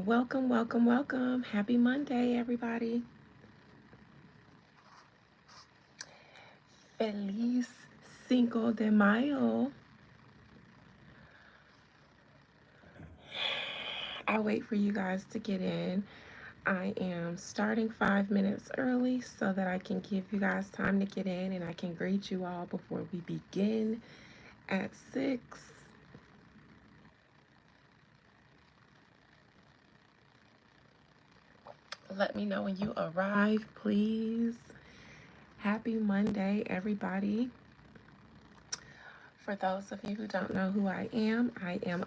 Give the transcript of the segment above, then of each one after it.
Welcome, welcome, welcome. Happy Monday, everybody. Feliz Cinco de Mayo. I wait for you guys to get in. I am starting 5 minutes early so that I can give you guys time to get in and I can greet you all before we begin at 6. Let me know when you arrive, please. Happy Monday, everybody. For those of you who don't know who I am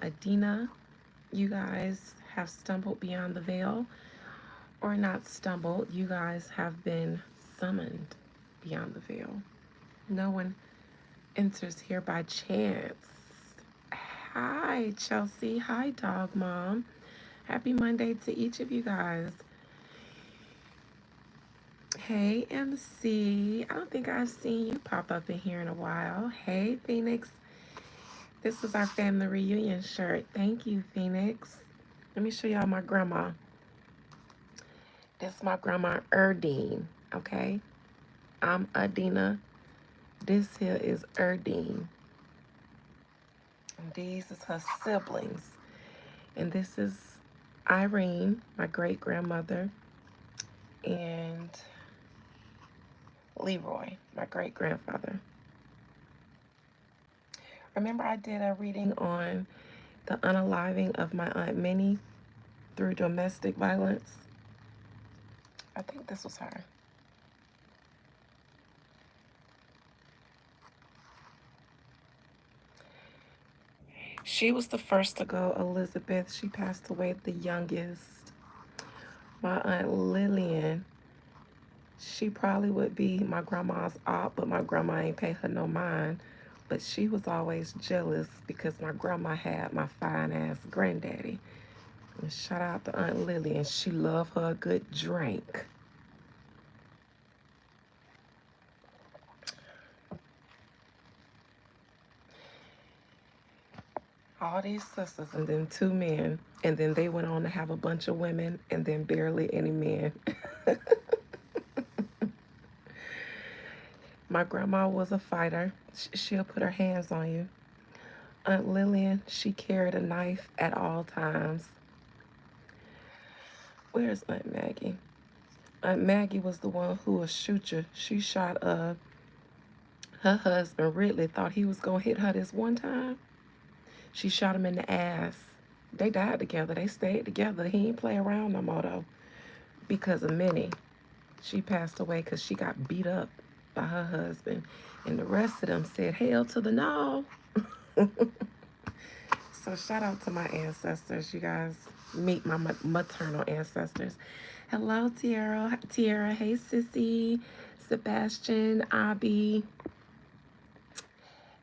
Adina. You guys have stumbled beyond the veil, or not stumbled, you guys have been summoned beyond the veil. No one enters here by chance. Hi, Chelsea. Hi, Dog Mom. Happy Monday to each of you guys. Hey, MC. I don't think I've seen you pop up in here in a while. Hey, Phoenix. This is our family reunion shirt. Thank you, Phoenix. Let me show y'all my grandma. This is my grandma Erdine, okay? I'm Adina. This here is Erdine. And these is her siblings. And this is Irene, my great-grandmother, and Leroy, my great-grandfather. Remember I did a reading on the unaliving of my Aunt Minnie through domestic violence? I think this was her. She was the first to go, Elizabeth. She passed away the youngest. My Aunt Lillian, she probably would be my grandma's aunt, but my grandma ain't pay her no mind. But she was always jealous because my grandma had my fine-ass granddaddy. And shout out to Aunt Lillian. She loved her a good drink. All these sisters and then 2 men. And then they went on to have a bunch of women and then barely any men. My grandma was a fighter. She'll put her hands on you. Aunt Lillian, she carried a knife at all times. Where's Aunt Maggie? Aunt Maggie was the one who was shoot you. She shot her husband Ridley, thought he was gonna hit her this one time. She shot him in the ass. They died together. They stayed together. He ain't play around no more though. Because of Minnie. She passed away because she got beat up by her husband. And the rest of them said, hell to the no. So shout out to my ancestors. You guys meet my maternal ancestors. Hello, Tiara. Tiara. Hey, Sissy. Sebastian. Abby.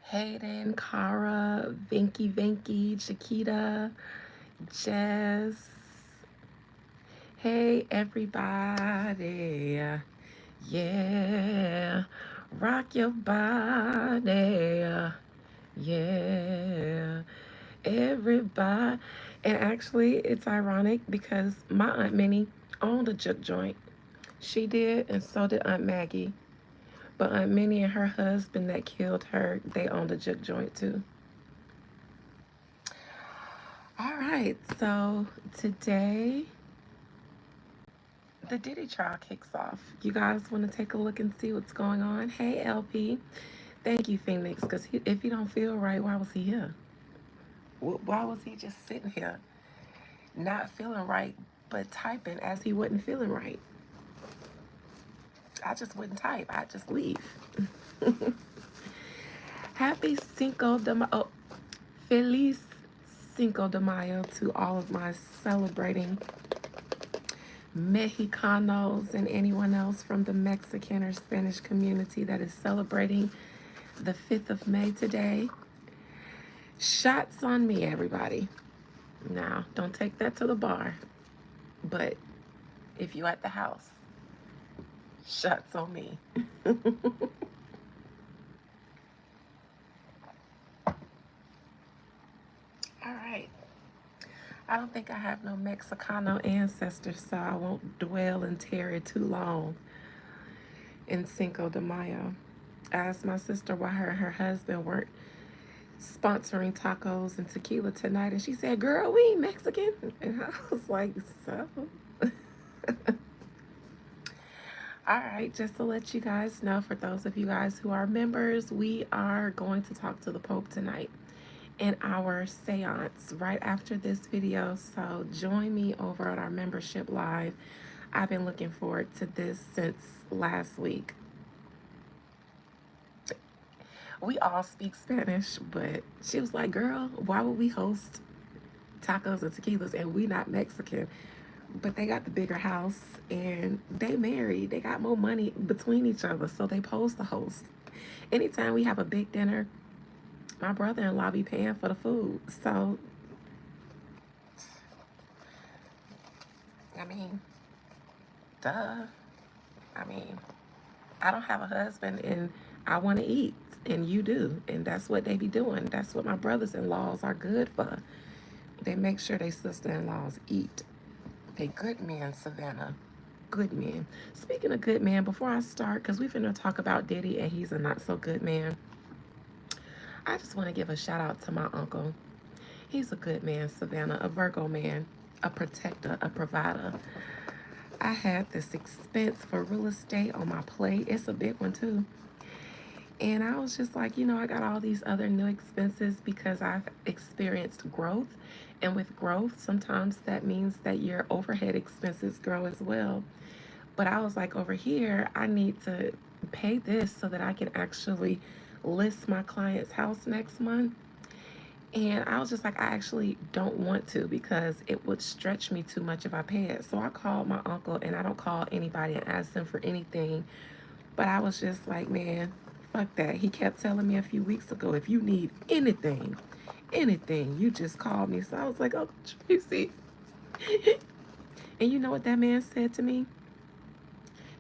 Hayden. Cara. Vinky. Chiquita. Jess. Hey, everybody. Yeah. Rock your body. Yeah. Everybody. And actually, it's ironic because my Aunt Minnie owned a juke joint. She did, and so did Aunt Maggie. But Aunt Minnie and her husband that killed her, they owned a juke joint too. All right, so today the Diddy trial kicks off. You guys want to take a look and see what's going on? Hey, LP. Thank you, Phoenix, because if he don't feel right, why was he here? Why was he just sitting here not feeling right, but typing as he wasn't feeling right? I just wouldn't type. I'd just leave. Happy Cinco de Mayo. Oh, Feliz Cinco de Mayo to all of my celebrating Mexicanos and anyone else from the Mexican or Spanish community that is celebrating the 5th of May today. Shots on me, everybody. Now, don't take that to the bar, but if you at the house, shots on me. All right. I don't think I have no Mexicano ancestors, so I won't dwell and tarry too long in Cinco de Mayo. I asked my sister why her and her husband weren't sponsoring tacos and tequila tonight, and she said, "Girl, we ain't Mexican." And I was like, "So." All right, just to let you guys know, for those of you guys who are members, we are going to talk to the Pope tonight in our seance right after this video. So join me over on our membership live. I've been looking forward to this since last week. We all speak Spanish, but she was like, "Girl, why would we host tacos and tequilas and we not Mexican?" But they got the bigger house and they married. They got more money between each other, so they pose the host. Anytime we have a big dinner, my brother-in-law be paying for the food. So, I mean, duh. I mean, I don't have a husband and I want to eat, and you do. And that's what they be doing. That's what my brothers-in-laws are good for. They make sure they sister-in-laws eat. They good men, Savannah. Good men. Speaking of good men, before I start, because we finna talk about Diddy and he's a not so good man, I just want to give a shout out to my uncle. He's a good man, Savannah, a Virgo man, a protector, a provider. I had this expense for real estate on my plate. It's a big one too. And I was just like, I got all these other new expenses because I've experienced growth. And with growth, sometimes that means that your overhead expenses grow as well. But I was like, over here, I need to pay this so that I can actually list my client's house next month. And I was just like, I actually don't want to because it would stretch me too much if I pay it. So I called my uncle, and I don't call anybody and ask them for anything. But I was just like, man, fuck that. He kept telling me a few weeks ago, if you need anything, you just call me. So I was like, oh, Tracy. And you know what that man said to me?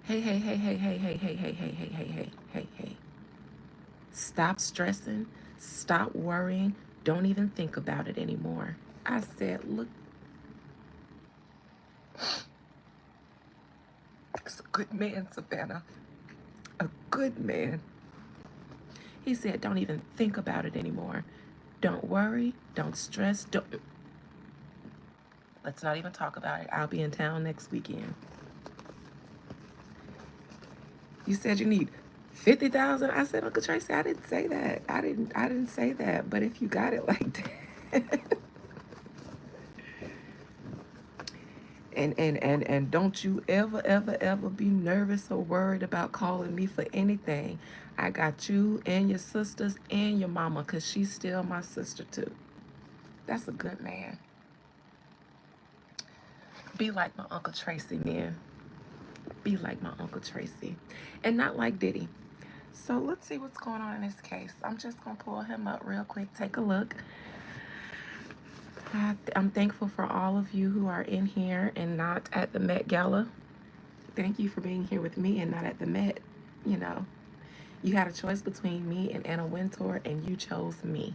Hey, hey, hey, hey, hey, hey, hey, hey, hey, hey, hey, hey, hey, hey. Stop stressing. Stop worrying. Don't even think about it anymore. I said, look, it's a good man, Savannah. A good man. He said, don't even think about it anymore. Don't worry. Don't stress. Don't. Let's not even talk about it. I'll be in town next weekend. You said you need 50,000. I said, Uncle Tracy, I didn't say that. I didn't say that. But if you got it like that. And don't you ever be nervous or worried about calling me for anything. I got you and your sisters and your mama, because she's still my sister too. That's a good man. Be like my Uncle Tracy, man. Be like my Uncle Tracy. And not like Diddy. So let's see what's going on in this case. I'm just going to pull him up real quick. Take a look. I'm thankful for all of you who are in here and not at the Met Gala. Thank you for being here with me and not at the Met. You know, you had a choice between me and Anna Wintour, and you chose me.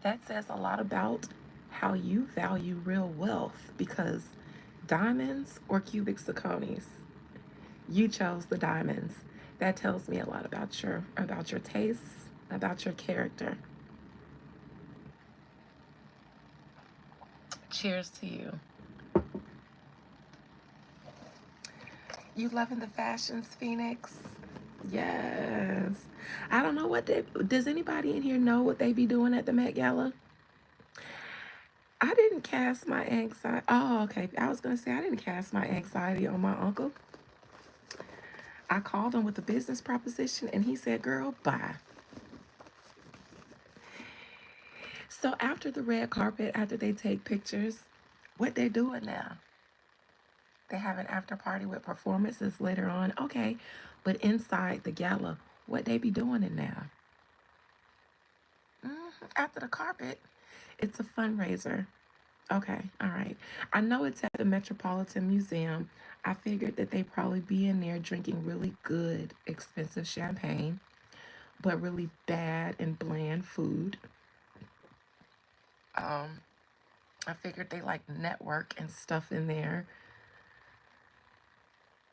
That says a lot about how you value real wealth, because diamonds or cubic zirconies, you chose the diamonds. That tells me a lot about your tastes, about your character. Cheers to you. You loving the fashions, Phoenix? Yes. I don't know what they, does anybody in here know what they be doing at the Met Gala? I didn't cast my anxiety. Oh, okay. I was going to say, I didn't cast my anxiety on my uncle. I called him with a business proposition and he said, girl, bye. So after the red carpet, after they take pictures, what they doing now? They have an after party with performances later on. Okay. But inside the gala, what they be doing in there? After the carpet, it's a fundraiser. Okay, all right. I know it's at the Metropolitan Museum. I figured that they probably be in there drinking really good, expensive champagne, but really bad and bland food. Um, I figured they like network and stuff in there,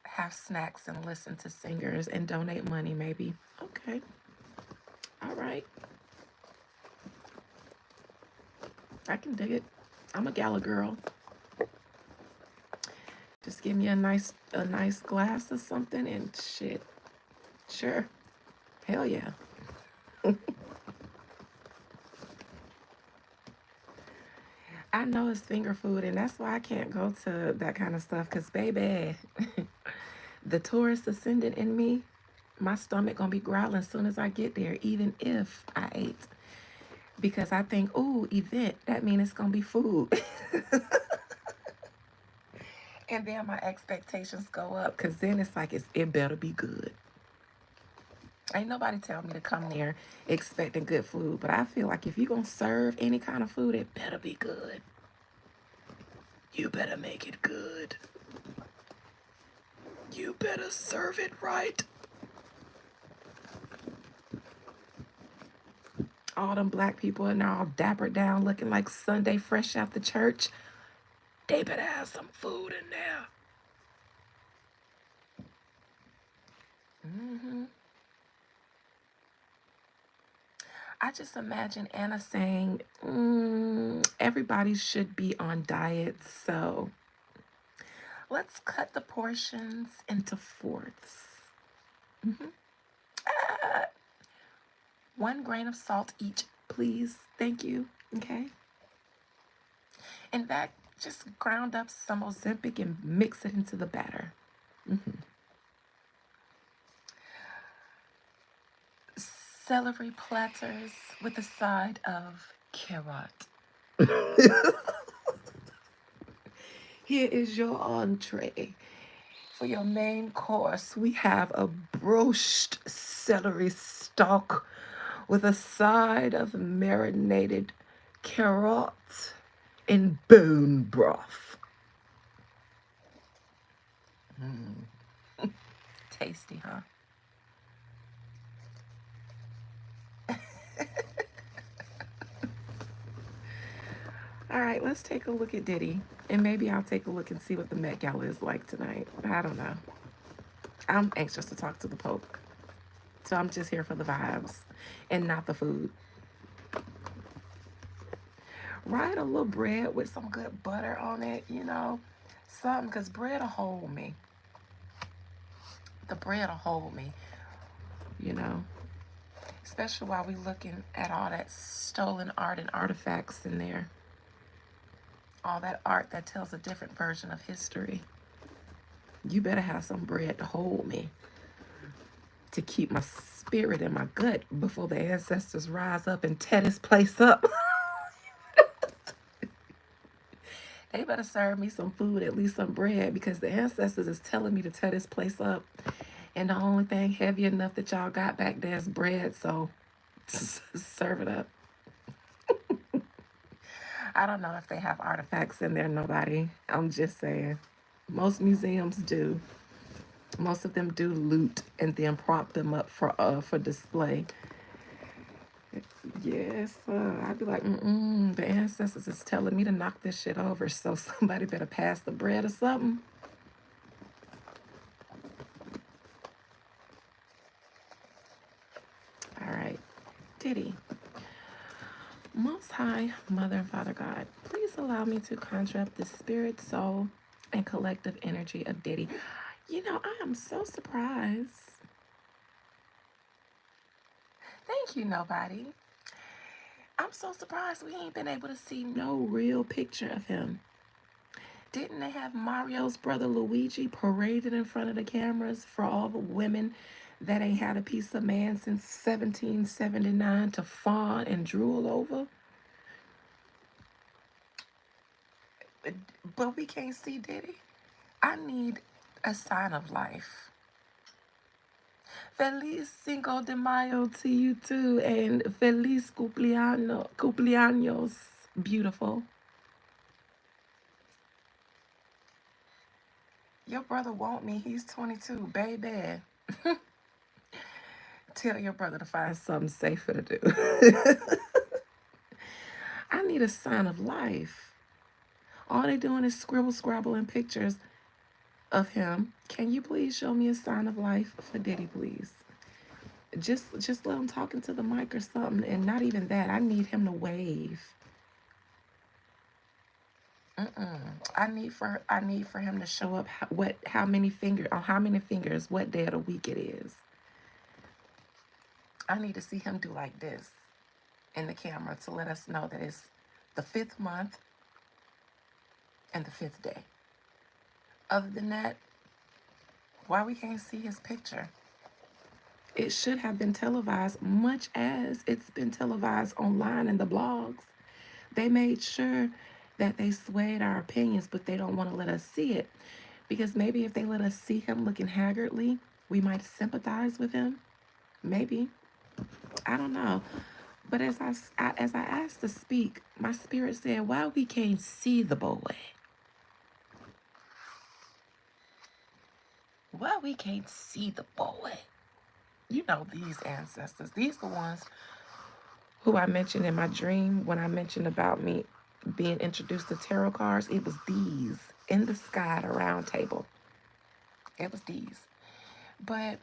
have snacks and listen to singers and donate money maybe. Okay. All right. I can dig it. I'm a gala girl. Just give me a nice glass of something and shit. Sure. Hell yeah. I know it's finger food, and that's why I can't go to that kind of stuff. Cause baby, the tourist ascendant in me, my stomach gonna be growling as soon as I get there, even if I ate. Because I think, ooh, event, that means it's gonna be food. And then my expectations go up, cause then it's like it better be good. Ain't nobody tell me to come there expecting good food, but I feel like if you're gonna serve any kind of food, it better be good. You better make it good. You better serve it right. All them black people and they're all dappered down looking like Sunday fresh out the church. They better have some food in there. hmm I just imagine Anna saying, everybody should be on diets, so let's cut the portions into fourths. hmm 1 grain of salt each, please. Thank you. Okay. And that just ground up some Ozempic and mix it into the batter. hmm Celery platters with a side of carrot. Here is your entree. For your main course, we have a broached celery stalk with a side of marinated carrot in bone broth. Tasty, huh? All right, let's take a look at Diddy. And maybe I'll take a look and see what the Met Gala is like tonight. I don't know. I'm anxious to talk to the Pope. So I'm just here for the vibes and not the food. Right, a little bread with some good butter on it, something, because bread will hold me. The bread will hold me, you know, especially while we looking at all that stolen art and artifacts in there. All that art that tells a different version of history. You better have some bread to hold me, to keep my spirit in my gut before the ancestors rise up and tear this place up. They better serve me some food, at least some bread, because the ancestors is telling me to tear this place up. And the only thing heavy enough that y'all got back there is bread, so serve it up. I don't know if they have artifacts in there, nobody. I'm just saying. Most museums do. Most of them do loot and then prop them up for display. Yes, I'd be like, the ancestors is telling me to knock this shit over, so somebody better pass the bread or something. All right, Diddy. Most High, Mother and Father God, please allow me to conjure up the spirit, soul, and collective energy of Diddy. I am so surprised. Thank you, nobody. I'm so surprised we ain't been able to see no real picture of him. Didn't they have Mario's brother Luigi paraded in front of the cameras for all the women that ain't had a piece of man since 1779 to fawn and drool over? But we can't see Diddy. I need a sign of life. Feliz Cinco de Mayo to you too, and feliz cumpleaños, beautiful. Your brother want me. He's 22, baby. Tell your brother to find something safer to do. I need a sign of life. All they doing is scrabbling pictures of him. Can you please show me a sign of life for Diddy, please? Just let him talk into the mic or something. And not even that. I need him to wave. I need for him to show up. How many fingers, what day of the week it is. I need to see him do like this in the camera to let us know that it's the 5th month and the 5th day. Other than that, why we can't see his picture? It should have been televised, much as it's been televised online in the blogs. They made sure that they swayed our opinions, but they don't want to let us see it. Because maybe if they let us see him looking haggardly, we might sympathize with him. Maybe. I don't know. But as I asked to speak, my spirit said, why we can't see the boy? Why we can't see the boy? You know, these ancestors, these are the ones who I mentioned in my dream when I mentioned about me being introduced to tarot cards. It was these in the sky at a round table. It was these. But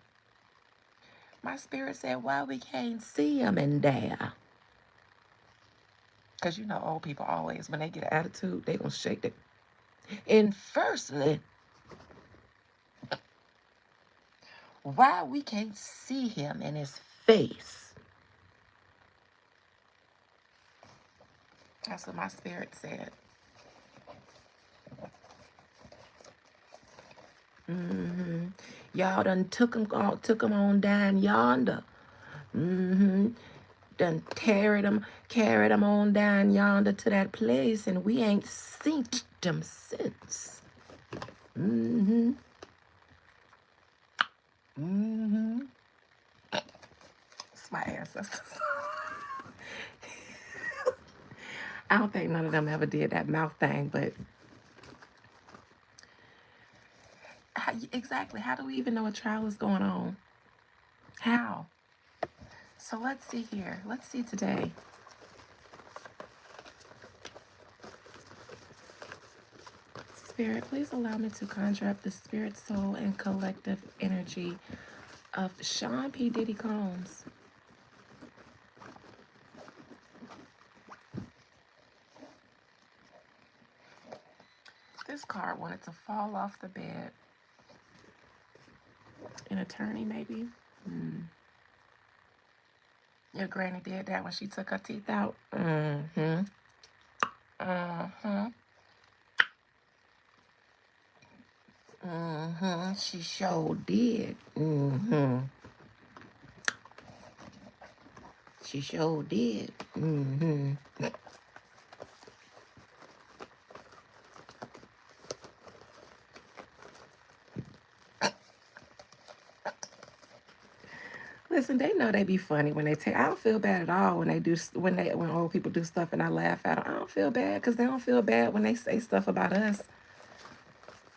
my spirit said, why we can't see him in there? Because you know old people always, when they get an attitude, they gonna shake it. And firstly, why we can't see him in his face? That's what my spirit said. Y'all done took him on down yonder. Done carried him on down yonder to that place, and we ain't seen them since. It's my ancestors. I don't think none of them ever did that mouth thing, but exactly, how do we even know a trial is going on? How? So let's see here. Let's see today. Spirit, please allow me to conjure up the spirit, soul, and collective energy of Sean P. Diddy Combs. This card wanted to fall off the bed. An attorney, maybe? Your granny did that when she took her teeth out? She sure did. She sure did. Listen, they know they be funny when they take. I don't feel bad at all when they do when old people do stuff and I laugh at them. I don't feel bad because they don't feel bad when they say stuff about us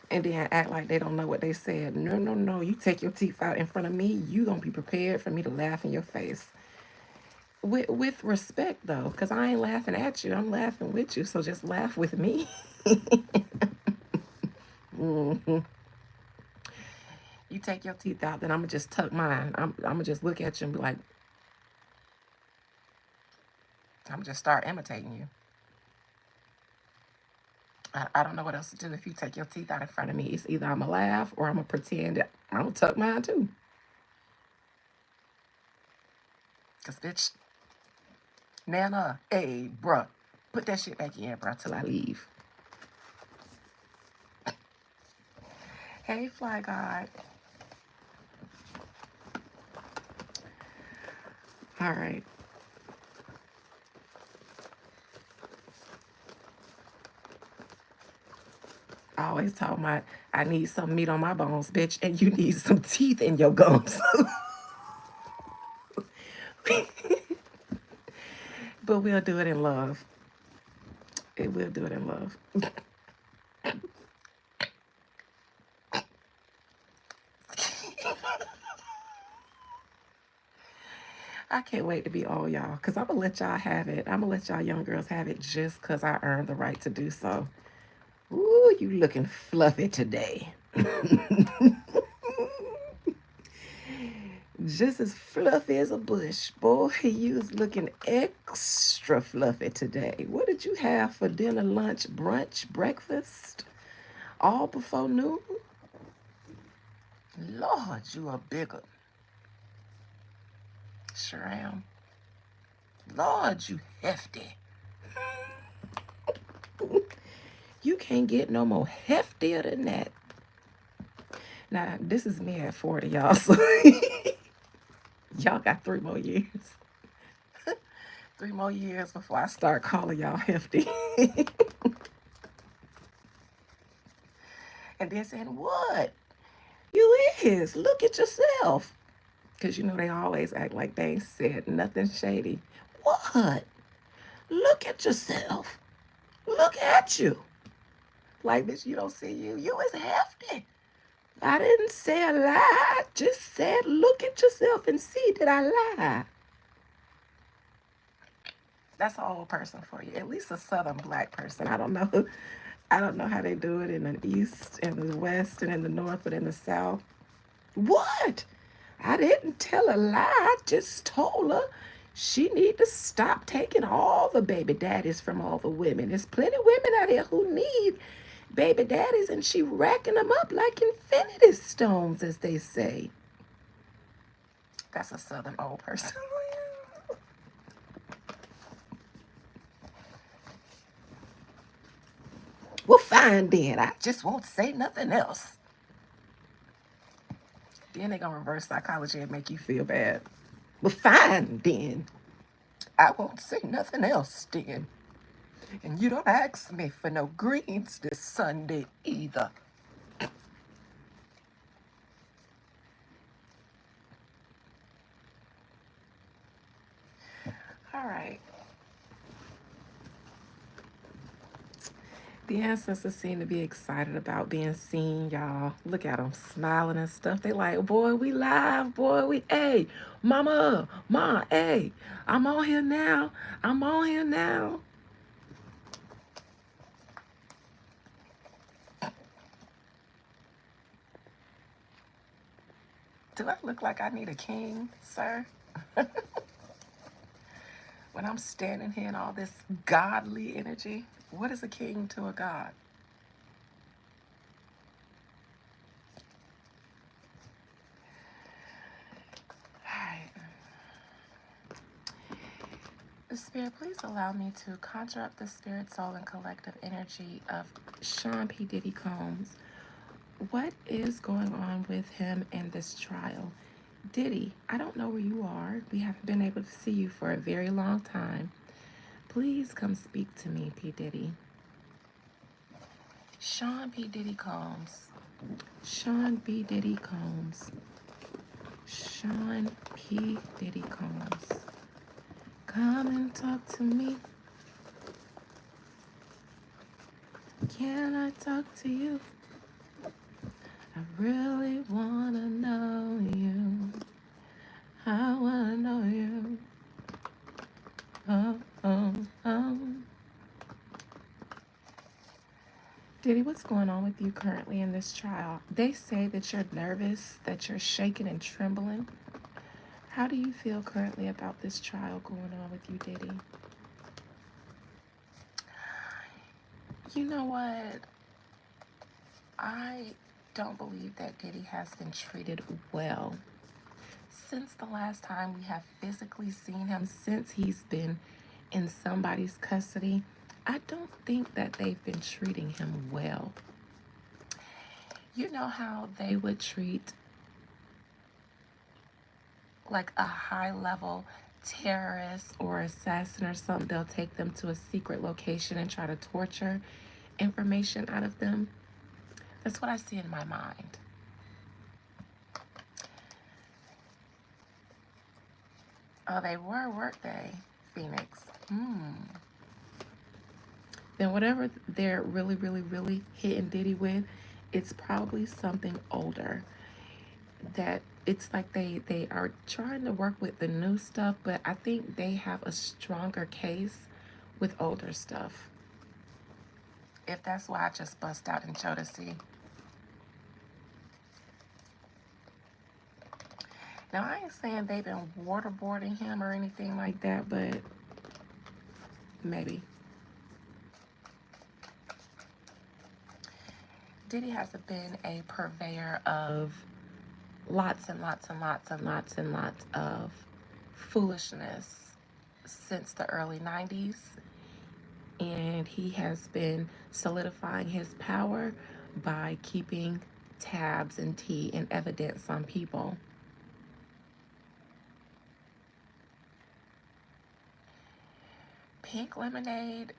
and then act like they don't know what they said. No. You take your teeth out in front of me, you gonna be prepared for me to laugh in your face. With respect though, because I ain't laughing at you. I'm laughing with you. So just laugh with me. You take your teeth out, then I'm gonna just tuck mine. I'm gonna just look at you and be like, I'm gonna just start imitating you. I don't know what else to do if you take your teeth out in front of me. It's either I'm gonna laugh or I'm gonna pretend that I'm gonna tuck mine too. Cause bitch, Nana, hey, bruh, put that shit back in, bruh, till I leave. Hey, Fly God. All right. I always talk about I need some meat on my bones, bitch, and you need some teeth in your gums. But we'll do it in love. We'll do it in love. I can't wait to be all y'all because I'm going to let y'all have it. I'm going to let y'all young girls have it just because I earned the right to do so. Ooh, you looking fluffy today. Just as fluffy as a bush. Boy, you was looking extra fluffy today. What did you have for dinner, lunch, brunch, breakfast? All before noon? Lord, you are bigger. Sure am. Lord, you hefty. You can't get no more heftier than that. Now, this is me at 40, y'all. So y'all got 3 more years. 3 more years before I start calling y'all hefty. And then saying, what? You is. Look at yourself. Because you know they always act like they ain't said nothing shady. What? Look at yourself. Look at you. Like, bitch, you don't see you. You is hefty. I didn't say a lie. I just said look at yourself and see did I lie. That's an old person for you. At least a southern black person. I don't know. I don't know how they do it in the east and the west and in the north, but in the south. What? I didn't tell a lie. I just told her she need to stop taking all the baby daddies from all the women. There's plenty of women out here who need baby daddies, and she racking them up like infinity stones, as they say. That's a southern old person. Well, fine then. I just won't say nothing else. Then they're going to reverse psychology and make you feel bad. Well, fine then. I won't say nothing else then. And you don't ask me for no greens this Sunday either. All right. The ancestors seem to be excited about being seen, y'all. Look at them smiling and stuff. They like, boy, we live, boy, we, hey, mama, ma, hey, I'm on here now. I'm on here now. Do I look like I need a king, sir? When I'm standing here in all this godly energy, what is a king to a god? All right. Spirit, please allow me to conjure up the spirit, soul, and collective energy of Sean P. Diddy Combs. What is going on with him in this trial? Diddy, I don't know where you are. We haven't been able to see you for a very long time. Please come speak to me, P. Diddy. Sean P. Diddy Combs. Sean P. Diddy Combs. Sean P. Diddy Combs. Come and talk to me. Can I talk to you? I really wanna know you. I wanna know you. Oh, oh, oh. Diddy, what's going on with you currently in this trial? They say that you're nervous, that you're shaking and trembling. How do you feel currently about this trial going on with you, Diddy? You know what? I don't believe that Diddy has been treated well. Since the last time we have physically seen him, since he's been in somebody's custody, I don't think that they've been treating him well. You know how they would treat like a high level terrorist or assassin or something? They'll take them to a secret location and try to torture information out of them. That's what I see in my mind. Oh, they were workday, Phoenix. Then whatever they're really, really, really hitting Diddy with, it's probably something older. That it's like they are trying to work with the new stuff, but I think they have a stronger case with older stuff. If that's why I just bust out in Jodeci. Now, I ain't saying they've been waterboarding him or anything like that, but maybe. Diddy has been a purveyor of lots and lots and lots and lots and lots of foolishness since the early 90s. And he has been solidifying his power by keeping tabs and tea and evidence on people. Pink lemonade,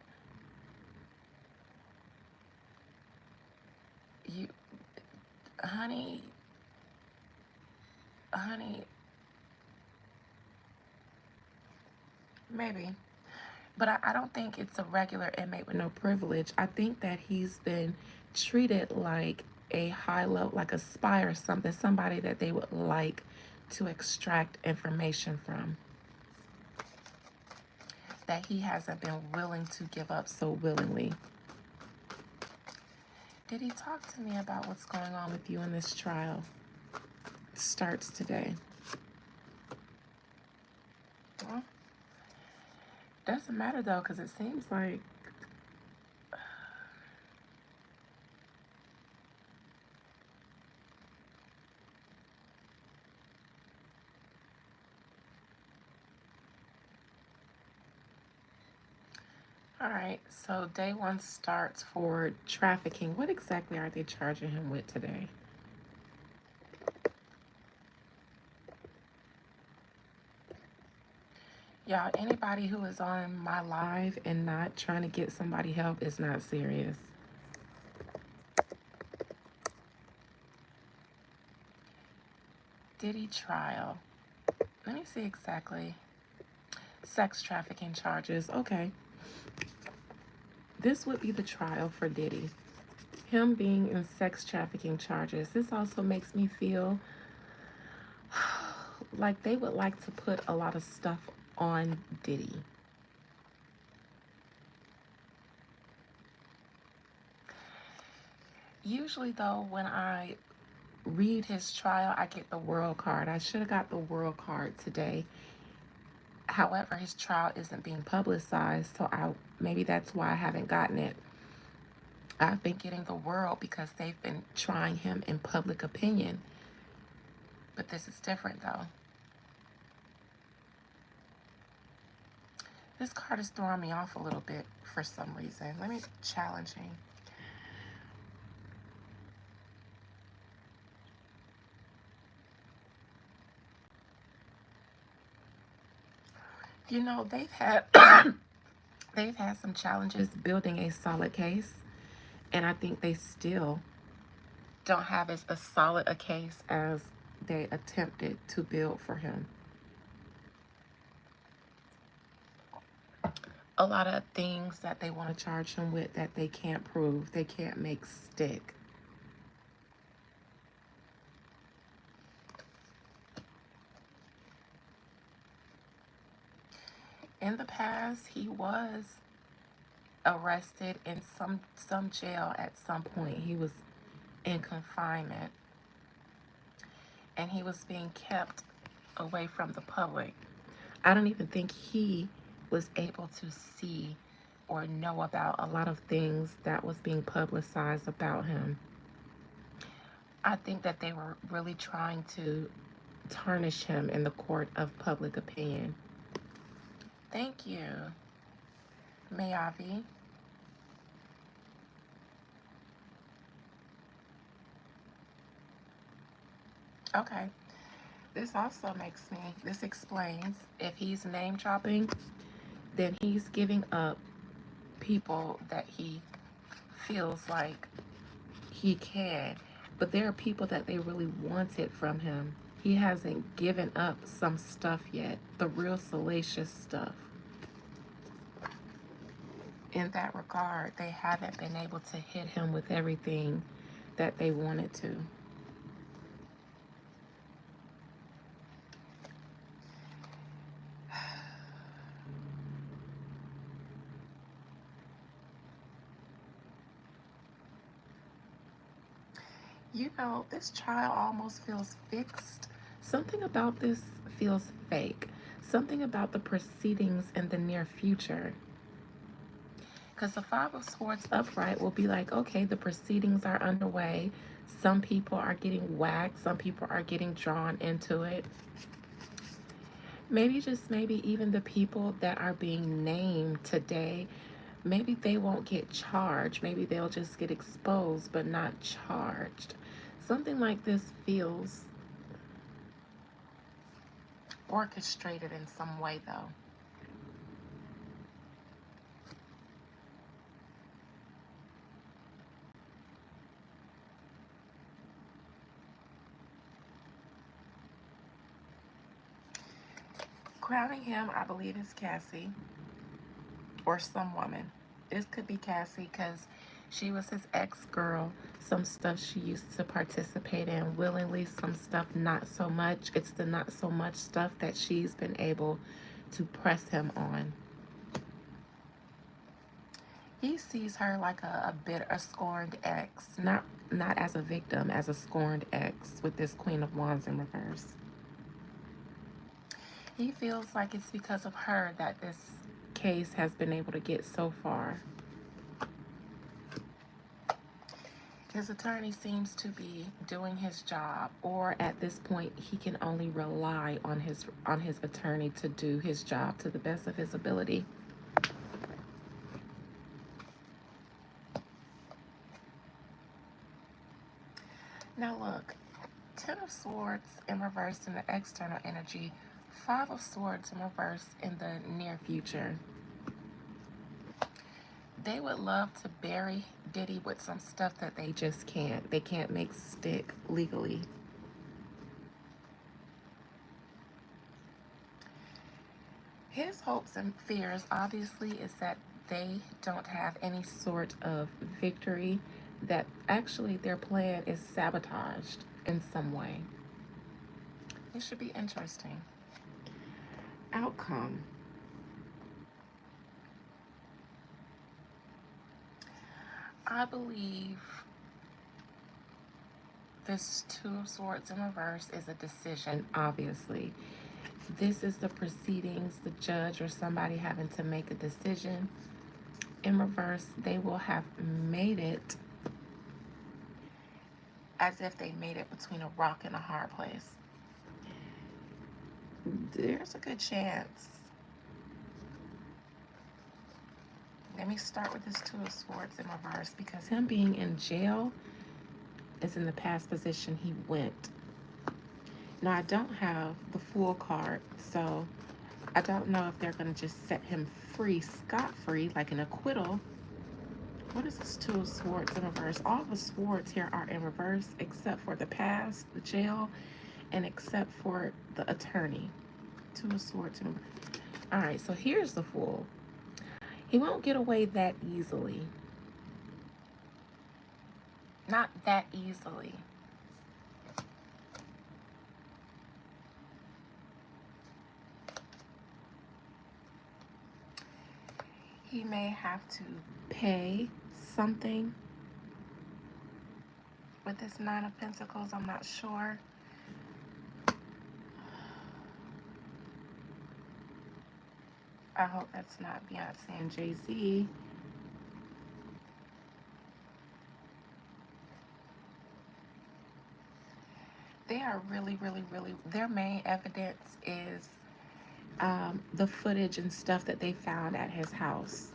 you, honey, maybe. But I don't think it's a regular inmate with no privilege. I think that he's been treated like a high level, like a spy or something, somebody that they would like to extract information from, that he hasn't been willing to give up so willingly. Did he talk to me about what's going on with you in this trial? It starts today. Well, doesn't matter though, because it seems like all right, so day one starts for trafficking. What exactly are they charging him with today? Y'all, anybody who is on my live and not trying to get somebody help is not serious. Diddy trial. Let me see exactly. Sex trafficking charges. Okay. This would be the trial for Diddy. Him being in sex trafficking charges. This also makes me feel like they would like to put a lot of stuff on Diddy. Usually though, when I read his trial, I get the world card. I should have got the world card today. However, his trial isn't being publicized, so maybe that's why I haven't gotten it. I've been getting the world because they've been trying him in public opinion. But this is different though. This card is throwing me off a little bit for some reason. Let me challenging. You know, they've had they've had some challenges building a solid case, and I think they still don't have as a solid a case as they attempted to build for him. A lot of things that they want to charge him with that they can't prove, they can't make stick. In the past, he was arrested in some jail at some point. He was in confinement, and he was being kept away from the public. I don't even think he was able to see or know about a lot of things that was being publicized about him. I think that they were really trying to tarnish him in the court of public opinion. Thank you, Mayavi. Okay. This explains if he's name dropping, then he's giving up people that he feels like he can. But there are people that they really wanted from him. He hasn't given up some stuff yet, the real salacious stuff. In that regard, they haven't been able to hit him with everything that they wanted to. You know, this trial almost feels fixed. Something about this feels fake. Something about the proceedings in the near future. Because the Five of Swords upright will be like, okay, the proceedings are underway. Some people are getting whacked. Some people are getting drawn into it. Maybe, just maybe, even the people that are being named today, maybe they won't get charged. Maybe they'll just get exposed but not charged. Something like this feels orchestrated in some way, though. Crowning him, I believe, is Cassie or some woman. This could be Cassie because she was his ex-girl. Some stuff she used to participate in willingly, some stuff not so much. It's the not so much stuff that she's been able to press him on. He sees her like a bitter, a scorned ex, not as a victim, as a scorned ex with this Queen of Wands in reverse. He feels like it's because of her that this case has been able to get so far. His attorney seems to be doing his job, or at this point he can only rely on his attorney to do his job to the best of his ability. Now look, Ten of Swords in reverse in the external energy, Five of Swords in reverse in the near future. They would love to bury Diddy with some stuff that they just can't. They can't make stick legally. His hopes and fears, obviously, is that they don't have any sort of victory, that actually their plan is sabotaged in some way. It should be interesting. Outcome. I believe this Two of Swords in reverse is a decision, obviously. This is the proceedings, the judge or somebody having to make a decision. In reverse, they will have made it as if they made it between a rock and a hard place. There's a good chance. Let me start with this Two of Swords in reverse, because him being in jail is in the past position he went. Now, I don't have the Fool card, so I don't know if they're going to just set him free, scot-free, like an acquittal. What is this Two of Swords in reverse? All the swords here are in reverse, except for the past, the jail, and except for the attorney. Two of Swords in reverse. All right, so here's the Fool. He won't get away that easily. Not that easily. He may have to pay something with this Nine of Pentacles. I'm not sure. I hope that's not Beyonce and Jay-Z. They are really, their main evidence is the footage and stuff that they found at his house.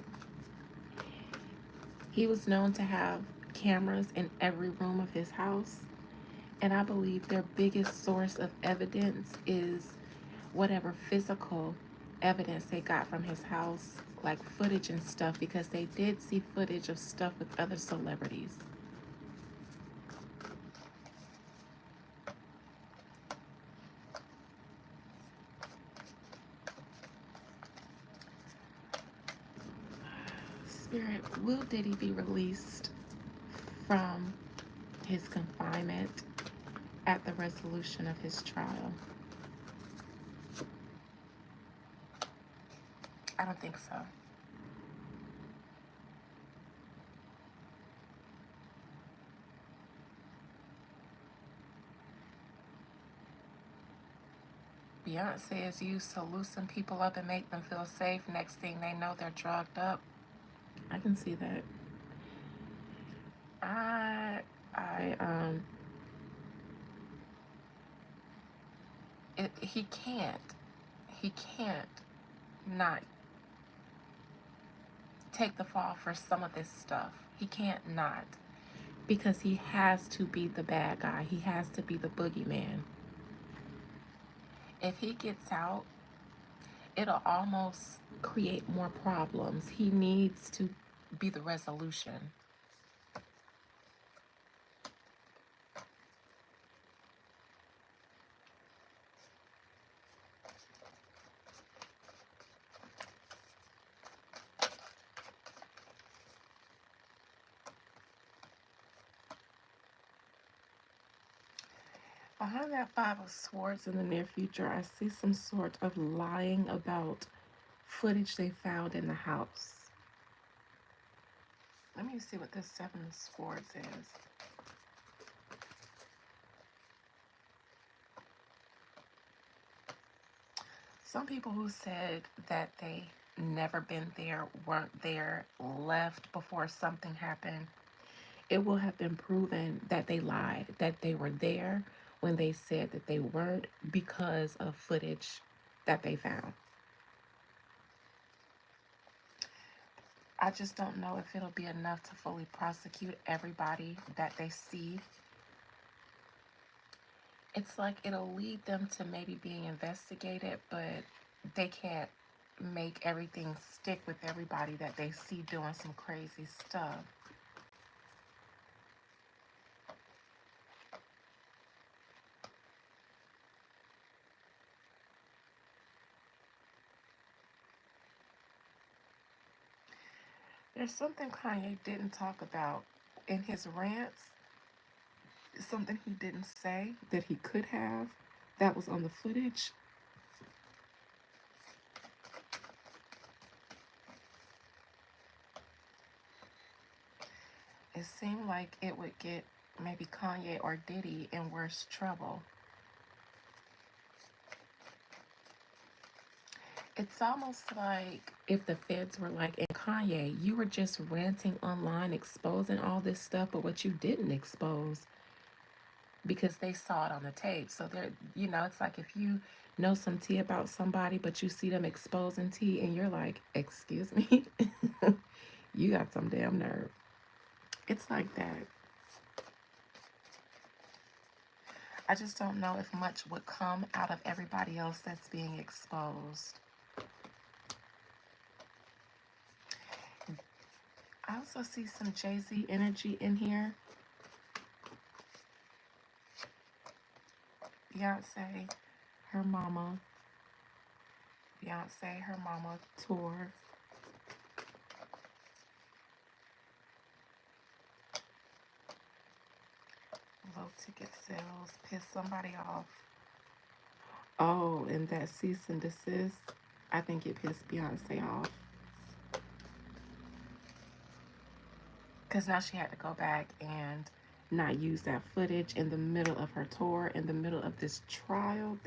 He was known to have cameras in every room of his house, and I believe their biggest source of evidence is whatever physical evidence they got from his house, like footage and stuff, because they did see footage of stuff with other celebrities. Spirit, will Diddy be released from his confinement at the resolution of his trial? I don't think so. Beyonce is used to loosen people up and make them feel safe. Next thing they know, they're drugged up. I can see that. I, I, he can't not take the fall for some of this stuff. He can't not. Because he has to be the bad guy. He has to be the boogeyman. If he gets out, it'll almost create more problems. He needs to be the resolution. Behind that Five of Swords in the near future, I see some sort of lying about footage they found in the house. Let me see what this Seven of Swords is. Some people who said that they never been there, weren't there, left before something happened, it will have been proven that they lied, that they were there when they said that they weren't because of footage that they found. I just don't know if it'll be enough to fully prosecute everybody that they see. It's like it'll lead them to maybe being investigated, but they can't make everything stick with everybody that they see doing some crazy stuff. There's something Kanye didn't talk about in his rants, something he didn't say that he could have, that was on the footage. It seemed like it would get maybe Kanye or Diddy in worse trouble. It's almost like if the feds were like, and Kanye, you were just ranting online, exposing all this stuff, but what you didn't expose, because they saw it on the tape. So they're, it's like if you know some tea about somebody, but you see them exposing tea, and you're like, excuse me, you got some damn nerve. It's like that. I just don't know if much would come out of everybody else that's being exposed. I also see some Jay-Z energy in here. Beyonce, her mama. Beyonce, her mama tour. Low ticket sales, piss somebody off. Oh, and that cease and desist, I think it pissed Beyonce off. Because now she had to go back and not use that footage in the middle of her tour, in the middle of this trial.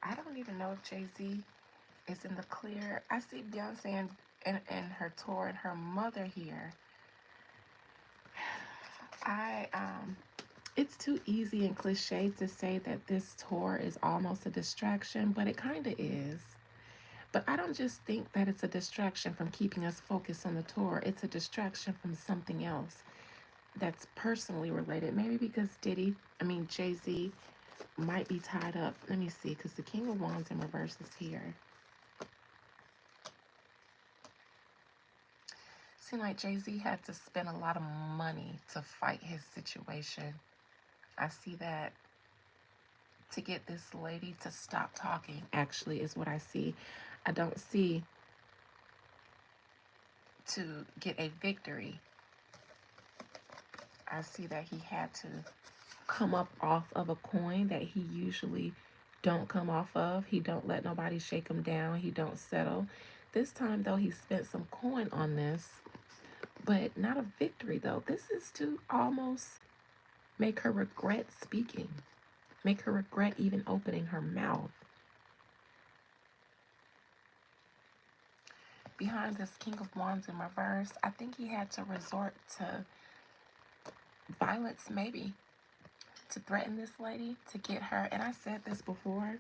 I don't even know if Jay-Z is in the clear. I see Beyonce and her tour and her mother here. It's too easy and cliche to say that this tour is almost a distraction, but it kind of is. But I don't just think that it's a distraction from keeping us focused on the tour. It's a distraction from something else that's personally related. Maybe because Jay-Z might be tied up. Let me see, because the King of Wands in reverse is here. Seemed like Jay-Z had to spend a lot of money to fight his situation. I see that. To get this lady to stop talking, actually, is what I see. I don't see to get a victory. I see that he had to come up off of a coin that he usually don't come off of. He don't let nobody shake him down. He don't settle. This time, though, he spent some coin on this. but not a victory though. This is to almost make her regret speaking, make her regret even opening her mouth. Behind this King of Wands in reverse, I think he had to resort to violence, maybe, to threaten this lady, to get her. And I said this before,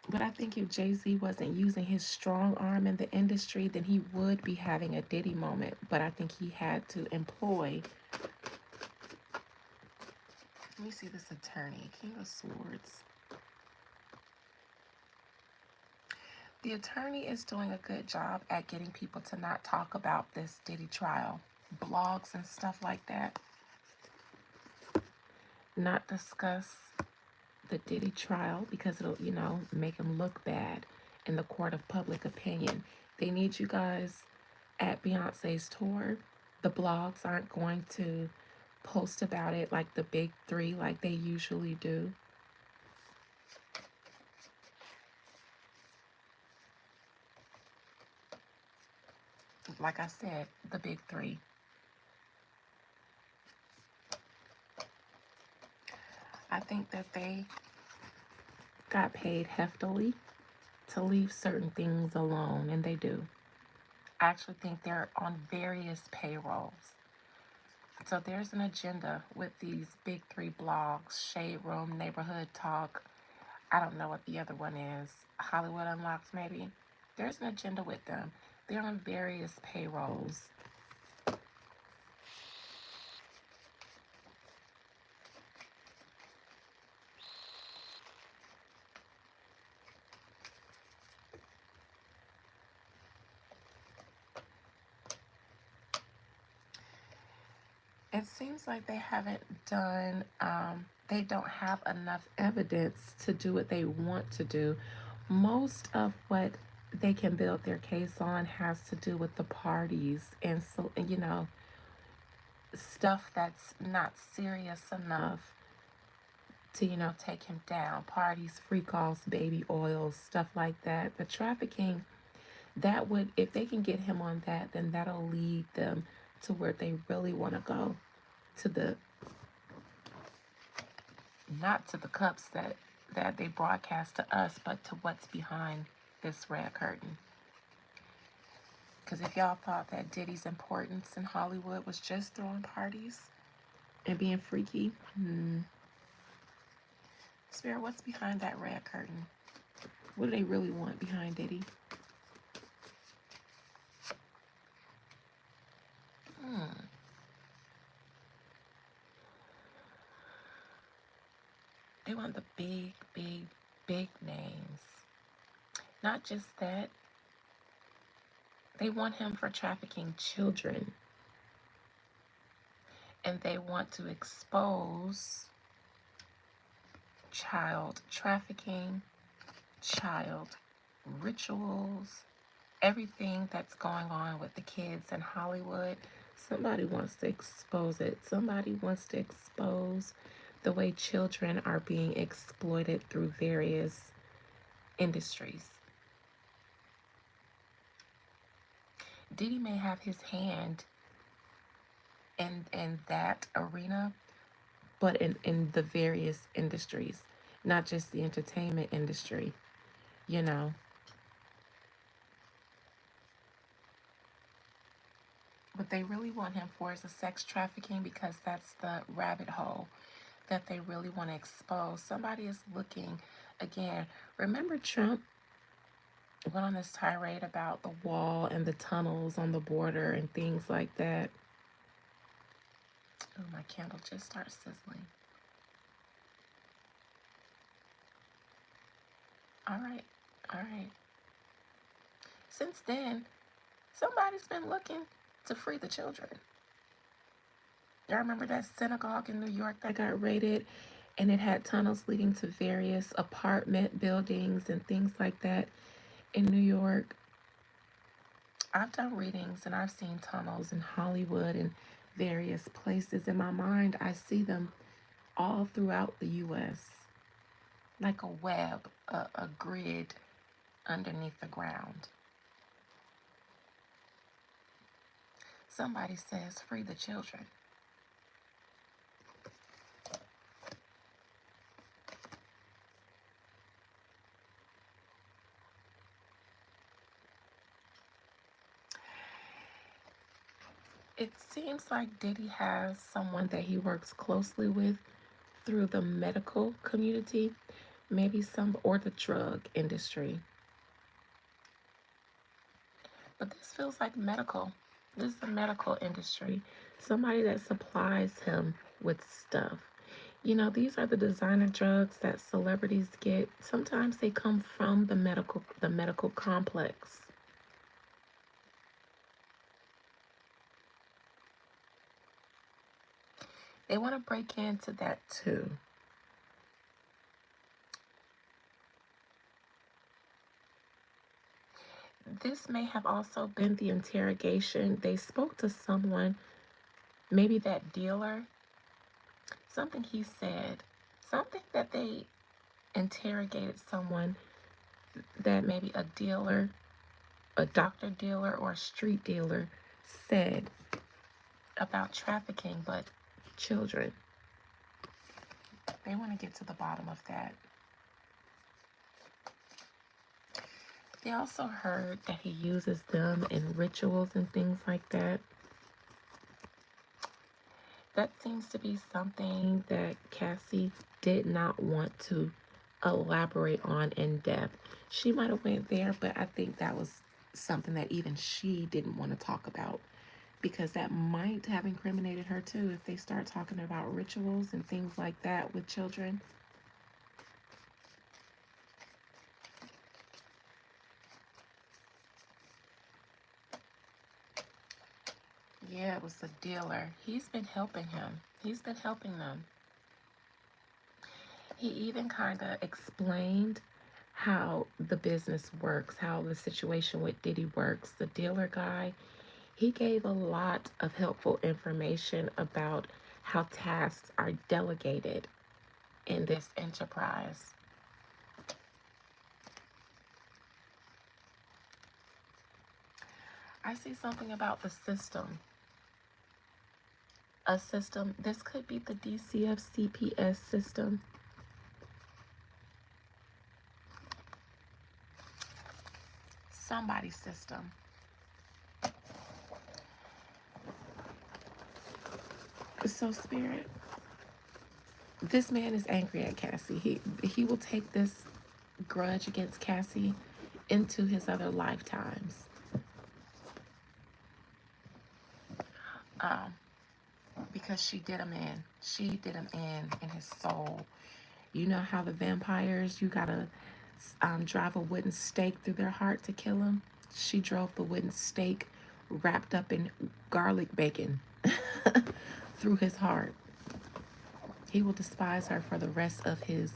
but I think if Jay-Z wasn't using his strong arm in the industry, then he would be having a Diddy moment. But I think he had to employ. Let me see this attorney, King of Swords. The attorney is doing a good job at getting people to not talk about this Diddy trial. Blogs and stuff like that. Not discuss the Diddy trial because it'll, make him look bad in the court of public opinion. They need you guys at Beyonce's tour. The blogs aren't going to post about it like the big three like they usually do. Like I said, the big three. I think that they got paid heftily to leave certain things alone, and they do. I actually think they're on various payrolls. So there's an agenda with these big three blogs, Shade Room, Neighborhood Talk. I don't know what the other one is. Hollywood Unlocked, maybe. There's an agenda with them. They're on various payrolls. It seems like they haven't done, they don't have enough evidence to do what they want to do. Most of what they can build their case on has to do with the parties and, so, stuff that's not serious enough to, take him down. Parties, free calls, baby oils, stuff like that. The trafficking, that would, if they can get him on that, then that'll lead them to where they really want to go, to the, not to the cups that they broadcast to us, but to what's behind this red curtain. Because if y'all thought that Diddy's importance in Hollywood was just throwing parties and being freaky, Spirit, what's behind that red curtain? What do they really want behind Diddy? They want the big, big, big names. Not just that. They want him for trafficking children. And they want to expose child trafficking, child rituals, everything that's going on with the kids in Hollywood. Somebody wants to expose it. Somebody wants to expose the way children are being exploited through various industries. Diddy may have his hand in that arena, but in the various industries, not just the entertainment industry, What they really want him for is the sex trafficking, because that's the rabbit hole that they really want to expose. Somebody is looking, again, remember Trump went on this tirade about the wall and the tunnels on the border and things like that. Oh, my candle just starts sizzling. All right. Since then, somebody's been looking to free the children. Y'all remember that synagogue in New York that got raided, and it had tunnels leading to various apartment buildings and things like that in New York? I've done readings and I've seen tunnels in Hollywood and various places. In my mind, I see them all throughout the U.S. like a web, a grid underneath the ground. Somebody says, free the children. It seems like Diddy has someone that he works closely with through the medical community, maybe some, or the drug industry. But this feels like medical. This is the medical industry. Somebody that supplies him with stuff. You know, these are the designer drugs that celebrities get. Sometimes they come from the medical complex. They want to break into that too. This may have also been the interrogation. They spoke to someone, maybe that dealer, something he said, something that they interrogated someone that maybe a dealer, a doctor dealer, or a street dealer said about trafficking, but children. They want to get to the bottom of that. They also heard that he uses them in rituals and things like that. That seems to be something that Cassie did not want to elaborate on in depth. She might have went there, but I think that was something that even she didn't want to talk about, because that might have incriminated her too if they start talking about rituals and things like that with children. Yeah, it was the dealer. He's been helping him. He's been helping them. He even kind of explained how the business works, how the situation with Diddy works. The dealer guy, he gave a lot of helpful information about how tasks are delegated in this enterprise. I see something about the system. A system, this could be the DCF CPS system. Somebody's system. So, Spirit, this man is angry at Cassie. He will take this grudge against Cassie into his other lifetimes. Um, because she did him in. She did him in his soul. You know how the vampires, you gotta drive a wooden stake through their heart to kill them? She drove the wooden stake wrapped up in garlic bacon through his heart. He will despise her for the rest of his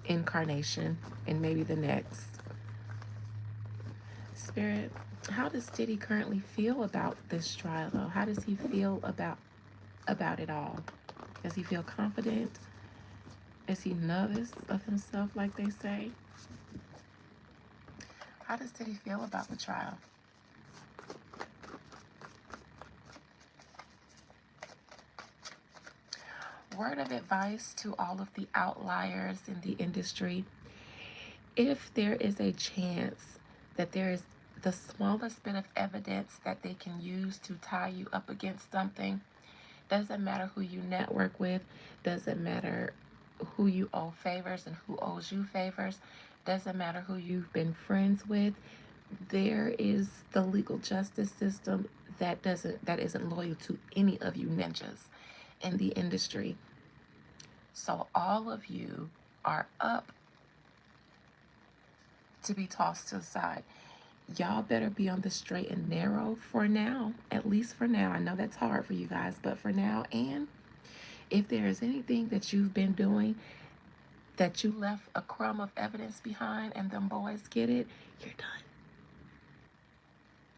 incarnation and maybe the next. Spirit, how does Diddy currently feel about this trial though? How does he feel about it all? Does he feel confident? Is he nervous of himself, like they say? How does Diddy feel about the trial? Word of advice to all of the outliers in the industry. If there is a chance that there is the smallest bit of evidence that they can use to tie you up against something, doesn't matter who you network with, doesn't matter who you owe favors and who owes you favors, doesn't matter who you've been friends with, there is the legal justice system that isn't loyal to any of you ninjas in the industry. So all of you are up to be tossed to the side. Y'all better be on the straight and narrow for now, at least for now. I know that's hard for you guys, but for now. And if there is anything that you've been doing that you left a crumb of evidence behind and them boys get it, you're done.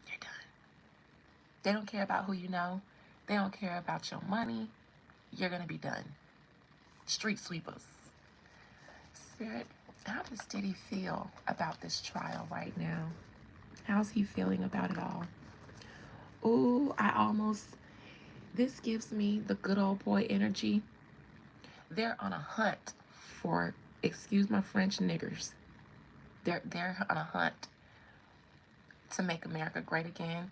You're done. They don't care about who you know. They don't care about your money. You're going to be done. Street sweepers. Spirit, how does Diddy feel about this trial right now? How's he feeling about it all? Ooh, this gives me the good old boy energy. They're on a hunt for, excuse my French, niggers. They're on a hunt to make America great again.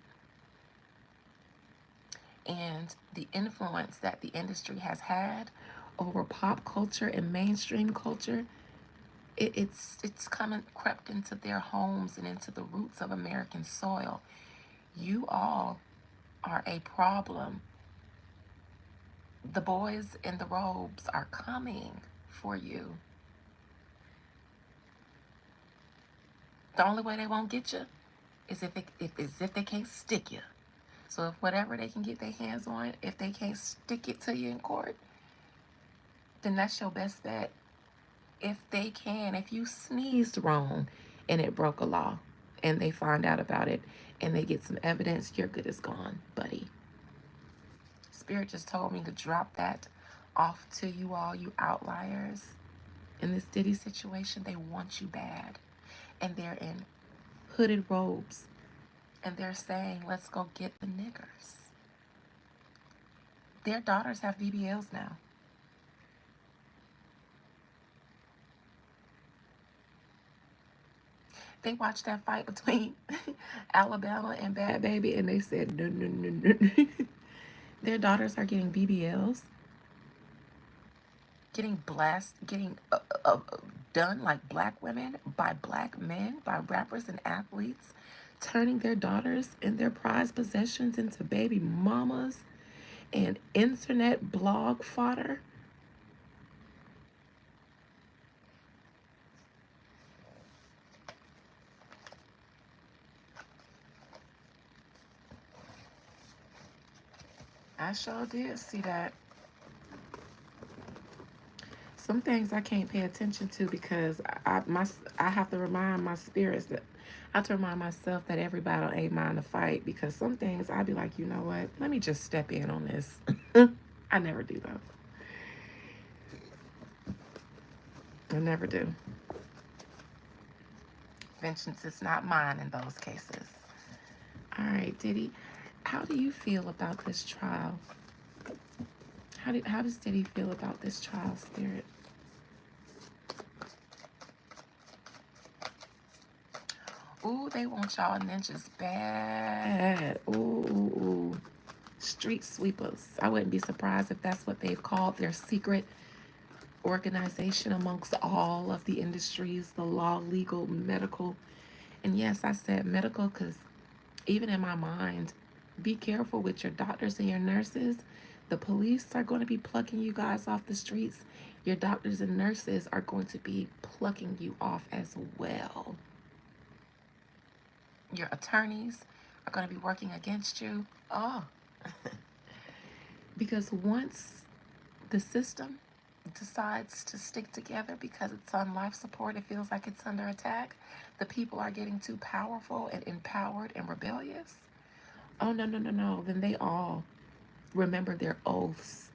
And the influence that the industry has had over pop culture and mainstream culture, it's crept into their homes and into the roots of American soil. You all are a problem. The boys in the robes are coming for you. The only way they won't get you is if they can't stick you. So if whatever they can get their hands on, if they can't stick it to you in court, then that's your best bet. If they can, if you sneezed wrong and it broke a law and they find out about it and they get some evidence, your good is gone, buddy. Spirit just told me to drop that off to you all, you outliers. In this Diddy situation, they want you bad. And they're in hooded robes. And they're saying, let's go get the niggers. Their daughters have BBLs now. They watched that fight between Alabama and Bad Baby and they said, no, no, no, no. Their daughters are getting BBLs, getting done like black women by black men, by rappers and athletes, turning their daughters and their prized possessions into baby mamas and internet blog fodder. I sure did see that. Some things I can't pay attention to because I have to remind my spirits that I have to remind myself that everybody ain't mind to fight, because some things I'd be like, you know what? Let me just step in on this. I never do though. I never do. Vengeance is not mine in those cases. All right, Diddy, how do you feel about this trial? How does Diddy feel about this trial, Spirit? Ooh, they want y'all ninjas bad. Ooh, ooh, ooh. Street sweepers. I wouldn't be surprised if that's what they've called their secret organization amongst all of the industries, the law, legal, medical. And yes, I said medical because even in my mind, be careful with your doctors and your nurses. The police are going to be plucking you guys off the streets. Your doctors and nurses are going to be plucking you off as well. Your attorneys are going to be working against you. Oh, because once the system decides to stick together because it's on life support, it feels like it's under attack, the people are getting too powerful and empowered and rebellious. Oh, no, no, no, no. Then they all remember their oaths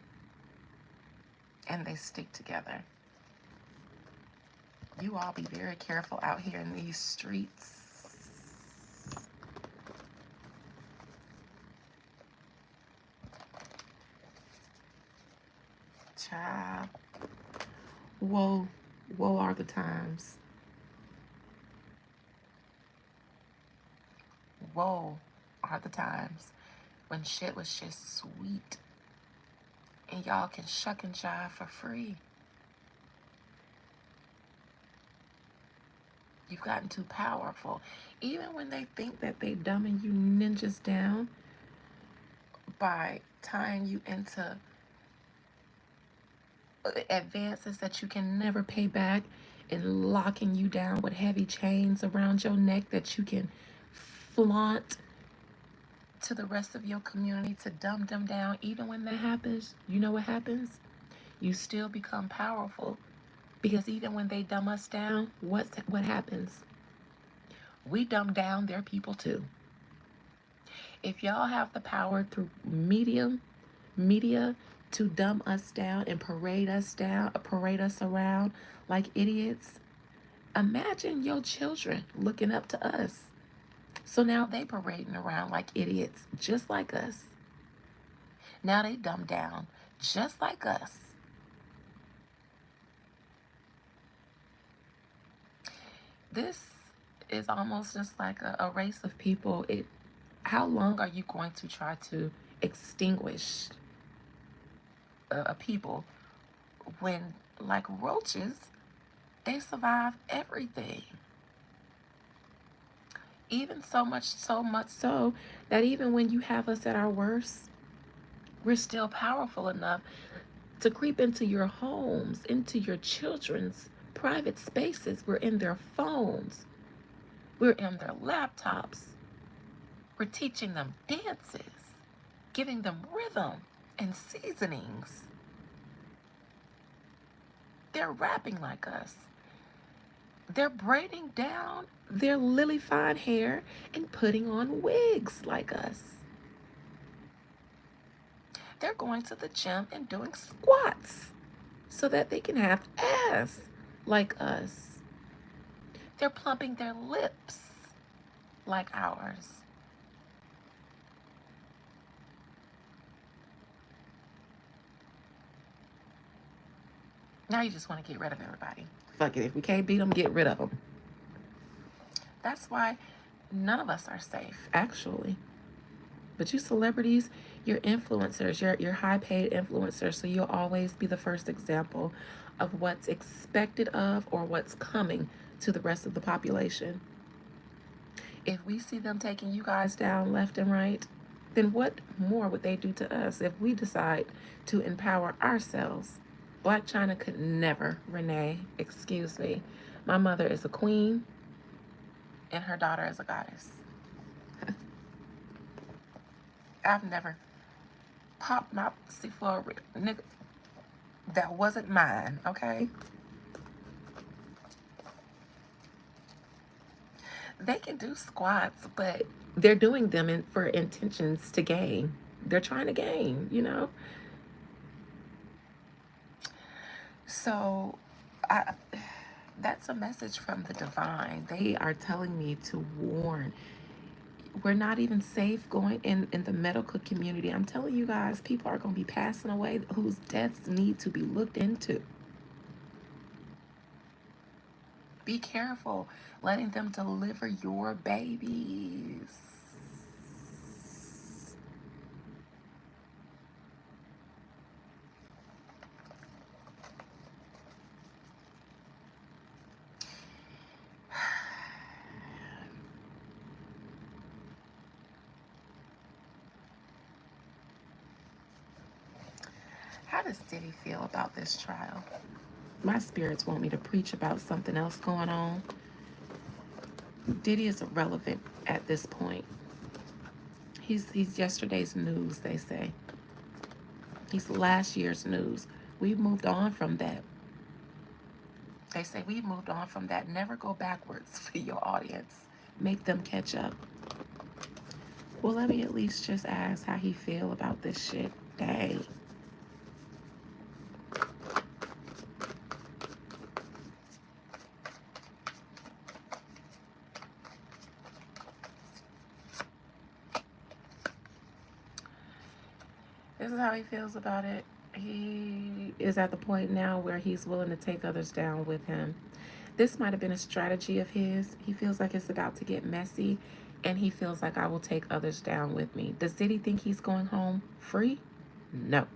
and they stick together. You all be very careful out here in these streets. Child. Woe are the times. Woe are the times when shit was just sweet and y'all can shuck and jive for free. You've gotten too powerful. Even when they think that they dumbing you ninjas down by tying you into advances that you can never pay back and locking you down with heavy chains around your neck that you can flaunt to the rest of your community to dumb them down. Even when that happens, you know what happens? You still become powerful, because even when they dumb us down, what happens? We dumb down their people too. If y'all have the power through media to dumb us down and parade us around like idiots, imagine your children looking up to us. So now they parading around like idiots, just like us. Now they dumb down, just like us. This is almost just like a race of people. How long are you going to try to extinguish a people when, like roaches, they survive everything? Even so much so that even when you have us at our worst, we're still powerful enough to creep into your homes, into your children's private spaces. We're in their phones, we're in their laptops, we're teaching them dances, giving them rhythm and seasonings. They're rapping like us. They're braiding down their lily fine hair and putting on wigs like us. They're going to the gym and doing squats so that they can have ass like us. They're plumping their lips like ours. Now you just want to get rid of everybody. Fuck it. If we can't beat them, get rid of them. That's why none of us are safe, actually. But you celebrities, you're influencers, you're high paid influencers, so you'll always be the first example of what's expected of or what's coming to the rest of the population. If we see them taking you guys down left and right, then what more would they do to us if we decide to empower ourselves? Black China could never, Renee, excuse me. My mother is a queen and her daughter is a goddess. I've never popped my pussy for a nigga that wasn't mine, okay? They can do squats, but they're doing them for intentions to gain. They're trying to gain, you know? So, I, that's a message from the divine. They are telling me to warn. We're not even safe going in the medical community. I'm telling you guys, people are going to be passing away whose deaths need to be looked into. Be careful letting them deliver your babies. How does Diddy feel about this trial? My spirits want me to preach about something else going on. Diddy is irrelevant at this point. He's yesterday's news, they say. He's last year's news. We've moved on from that. They say we've moved on from that. Never go backwards for your audience. Make them catch up. Well, let me at least just ask how he feel about this shit. Dang. This is how he feels about it. He is at the point now where he's willing to take others down with him. This might have been a strategy of his. He feels like it's about to get messy, and he feels like I will take others down with me. Does Diddy think he's going home free? No.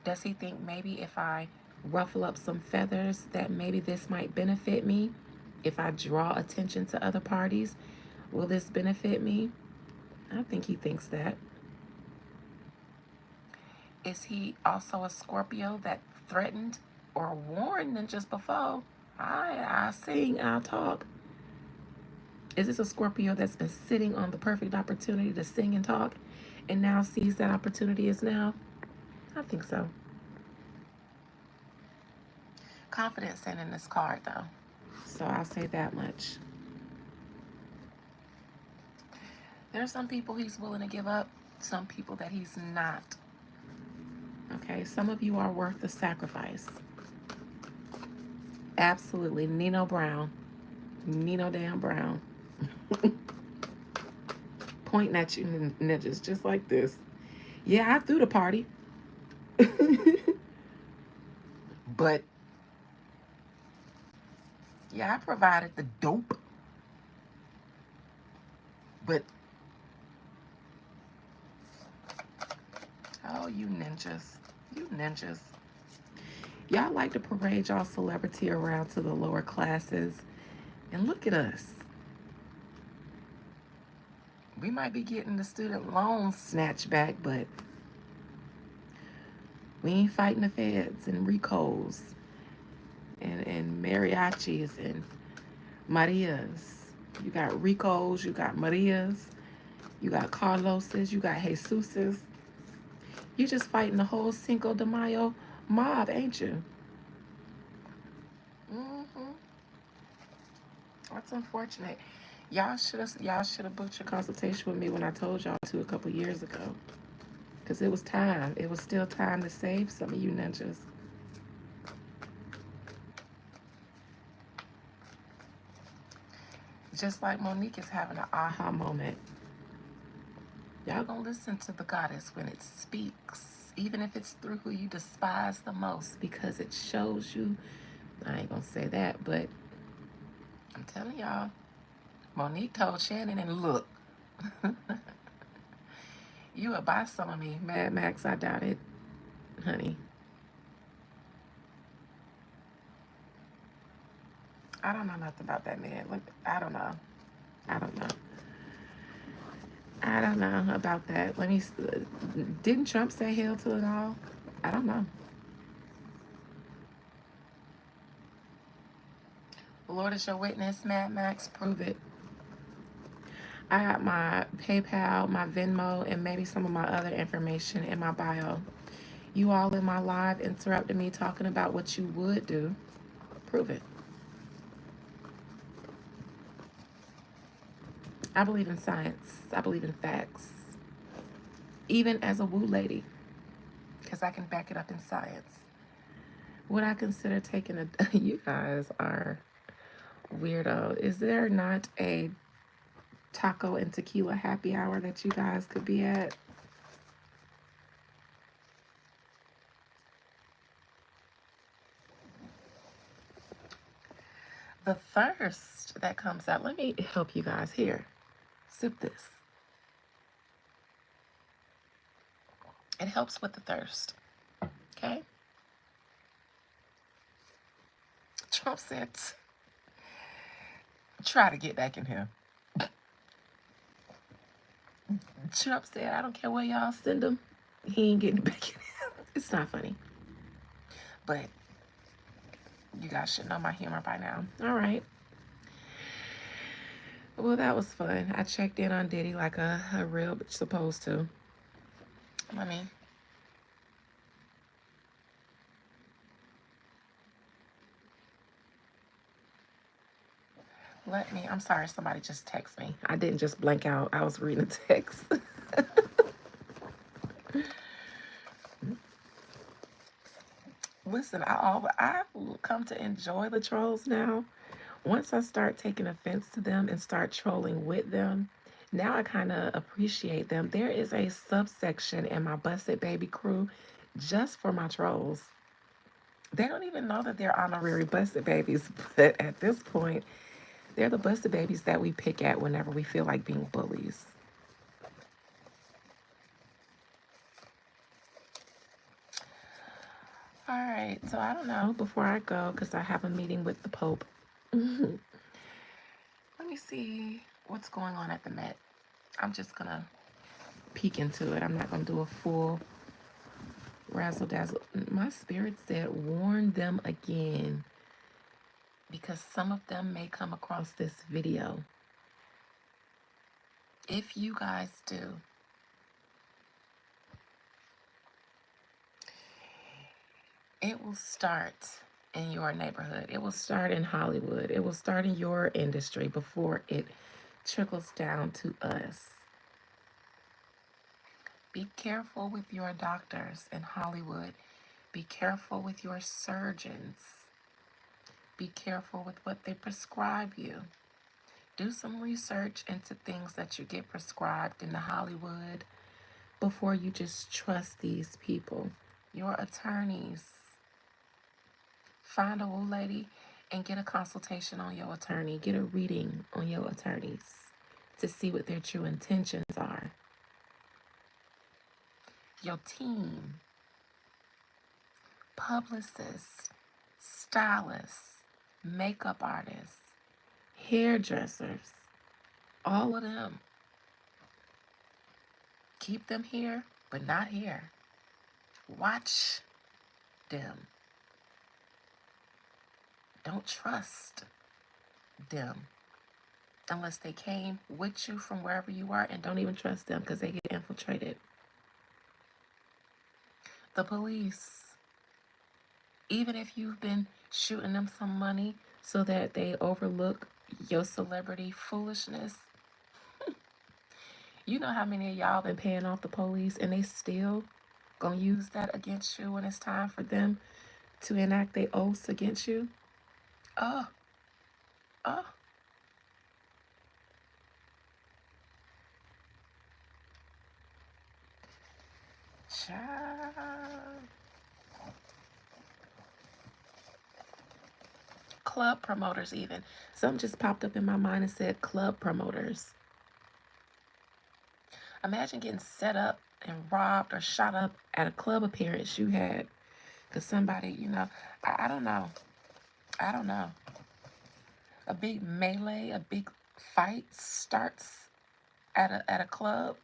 Does he think maybe if I ruffle up some feathers that maybe this might benefit me? If I draw attention to other parties, will this benefit me? I think he thinks that. Is he also a Scorpio that threatened or warned and just before? I sing, I'll talk. Is this a Scorpio that's been sitting on the perfect opportunity to sing and talk and now sees that opportunity is now? I think so. Confidence ain't in this card though. So I'll say that much. There are some people he's willing to give up, some people that he's not. Okay, some of you are worth the sacrifice. Absolutely. Nino Brown. Nino damn Brown. Pointing at you ninjas just like this. Yeah, I threw the party. But yeah, I provided the dope. But oh, you ninjas. You ninjas. Y'all like to parade y'all celebrity around to the lower classes. And look at us. We might be getting the student loans snatched back, but we ain't fighting the feds and Ricos and mariachis and Marias. You got Ricos, you got Marias, you got Carloses, you got Jesuses. You just fighting the whole Cinco de Mayo mob, ain't you? Mm-hmm. That's unfortunate. Y'all should have booked your consultation with me when I told y'all to a couple years ago. Cause it was time. It was still time to save some of you ninjas. Just like Monique is having an aha moment. Y'all gonna listen to the goddess when it speaks, even if it's through who you despise the most, because it shows you. I ain't gonna say that, but I'm telling y'all, Monique told Shannon, and look, you would buy some of me. Mad Max, I doubt it, honey. I don't know nothing about that man. I don't know. I don't know. I don't know about that. Didn't Trump say hell to it all? I don't know. The Lord is your witness, Mad Max. Prove it. I got my PayPal, my Venmo, and maybe some of my other information in my bio. You all in my live interrupted me talking about what you would do. Prove it. I believe in science. I believe in facts. Even as a woo lady, because I can back it up in science. Would I consider taking a... You guys are weirdo. Is there not a taco and tequila happy hour that you guys could be at? The thirst that comes out. Let me help you guys here. Sip this. It helps with the thirst. Okay? Trump said, try to get back in here. Trump said, I don't care where y'all send him. He ain't getting back in here. It's not funny. But you guys should know my humor by now. All right. Well, that was fun. I checked in on Diddy like a real bitch supposed to. Let me. I'm sorry, somebody just texted me. I didn't just blank out. I was reading the text. Listen, I've come to enjoy the trolls now. Once I start taking offense to them and start trolling with them, now I kind of appreciate them. There is a subsection in my Busted Baby crew just for my trolls. They don't even know that they're honorary Busted Babies, but at this point, they're the Busted Babies that we pick at whenever we feel like being bullies. All right, so I don't know, before I go, because I have a meeting with the Pope, let me see what's going on at the Met. I'm just going to peek into it. I'm not going to do a full razzle dazzle. My spirit said, warn them again, because some of them may come across this video. If you guys do, it will start in your neighborhood. It will start in Hollywood. It will start in your industry before it trickles down to us. Be careful with your doctors in Hollywood. Be careful with your surgeons. Be careful with what they prescribe you. Do some research into things that you get prescribed in the Hollywood before you just trust these people. Your attorneys. Find a woo lady and get a consultation on your attorney. Get a reading on your attorneys to see what their true intentions are. Your team, publicists, stylists, makeup artists, hairdressers, all of them. Keep them here, but not here. Watch them. Don't trust them unless they came with you from wherever you are, and don't even trust them because they get infiltrated. The police, even if you've been shooting them some money so that they overlook your celebrity foolishness, you know how many of y'all been paying off the police and they still gonna use that against you when it's time for them to enact their oaths against you? Oh, oh. Child. Club promoters, even. Something just popped up in my mind and said club promoters. Imagine getting set up and robbed or shot up at a club appearance you had because somebody, I don't know. I don't know. A big melee, a big fight starts at a club.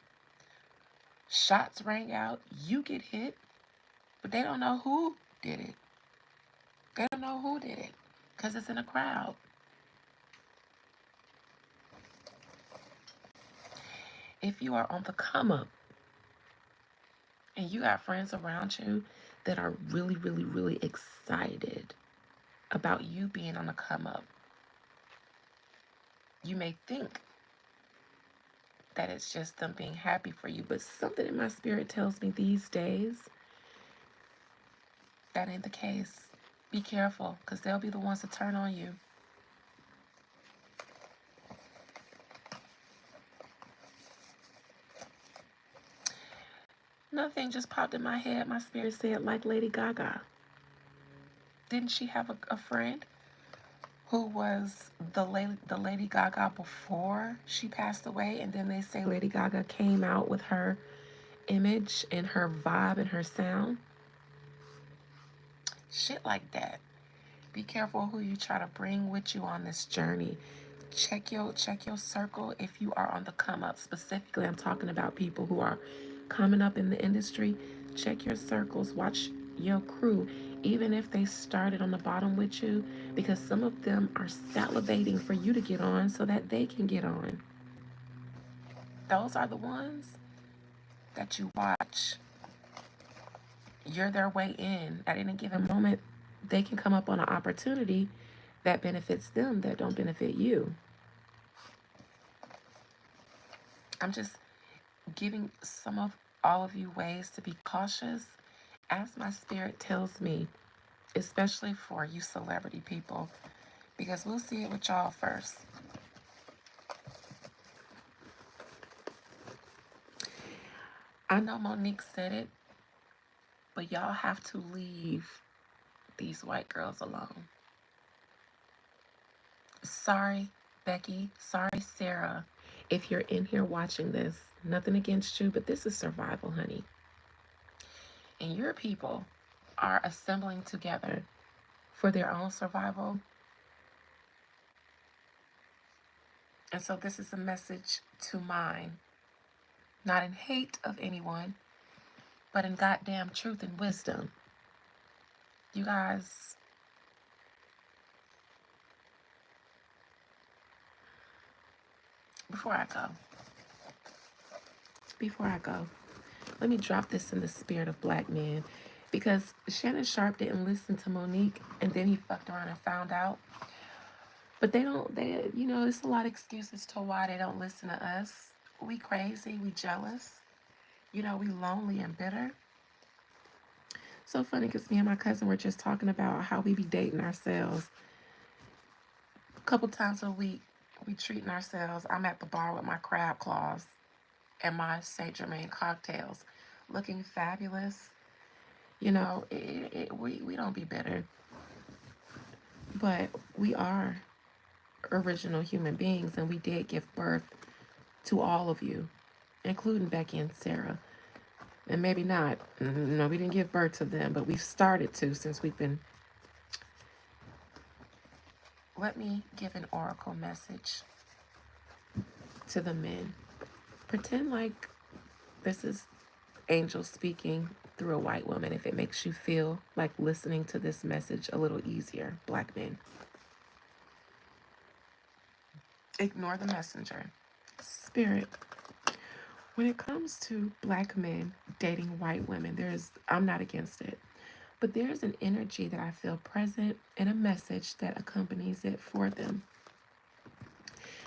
Shots rang out. You get hit, but they don't know who did it. They don't know who did it because it's in a crowd. If you are on the come up and you got friends around you that are really, really, really excited about you being on the come up, you may think that it's just them being happy for you, but something in my spirit tells me these days that ain't the case. Be careful, because they'll be the ones to turn on you. Another thing just popped in my head. My spirit said, like Lady Gaga. Didn't she have a friend who was the Lady Gaga before she passed away? And then they say Lady Gaga came out with her image and her vibe and her sound. Shit like that. Be careful who you try to bring with you on this journey. Check your circle if you are on the come up. Specifically, I'm talking about people who are coming up in the industry. Check your circles. Watch your crew, even if they started on the bottom with you, because some of them are salivating for you to get on so that they can get on. Those are the ones that you watch. You're their way in. At any given moment, they can come up on an opportunity that benefits them that don't benefit you. I'm just giving some of all of you ways to be cautious as my spirit tells me, especially for you celebrity people, because we'll see it with y'all first. I know Monique said it, but y'all have to leave these white girls alone. Sorry, Becky. Sorry, Sarah. If you're in here watching this, nothing against you, but this is survival, honey. And your people are assembling together for their own survival. And so this is a message to mine, not in hate of anyone, but in goddamn truth and wisdom. You guys, before I go, let me drop this in the spirit of black men, because Shannon Sharp didn't listen to Monique, and then he fucked around and found out. But it's a lot of excuses to why they don't listen to us. We crazy, we jealous, we lonely and bitter. So funny, because me and my cousin were just talking about how we be dating ourselves a couple times a week. We treating ourselves. I'm at the bar with my crab claws and my Saint Germain cocktails, looking fabulous. We don't be bitter, but we are original human beings, and we did give birth to all of you, including Becky and Sarah. And maybe not. No, we didn't give birth to them, but we've started to since we've been. Let me give an oracle message to the men. Pretend like this is angel speaking through a white woman if it makes you feel like listening to this message a little easier, black men. Ignore the messenger. Spirit, when it comes to black men dating white women, I'm not against it, but there's an energy that I feel present and a message that accompanies it for them.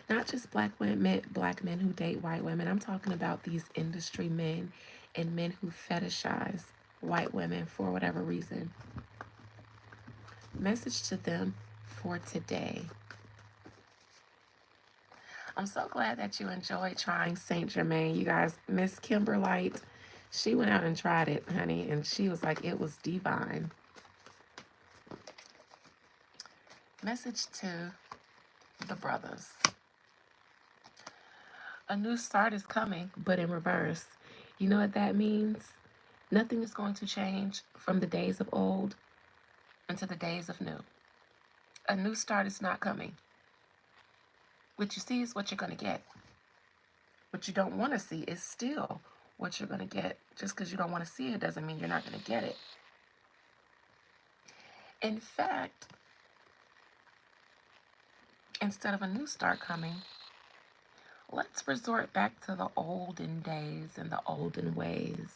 Not just black men who date white women. I'm talking about these industry men and men who fetishize white women for whatever reason. Message to them for today. I'm so glad that you enjoyed trying Saint Germain. You guys, Miss Kimberlite, she went out and tried it, honey, and she was like, it was divine. Message to the brothers. A new start is coming, but in reverse. You know what that means? Nothing is going to change from the days of old into the days of new. A new start is not coming. What you see is what you're going to get. What you don't want to see is still what you're going to get. Just because you don't want to see it doesn't mean you're not going to get it. In fact, instead of a new start coming, let's resort back to the olden days and the olden ways.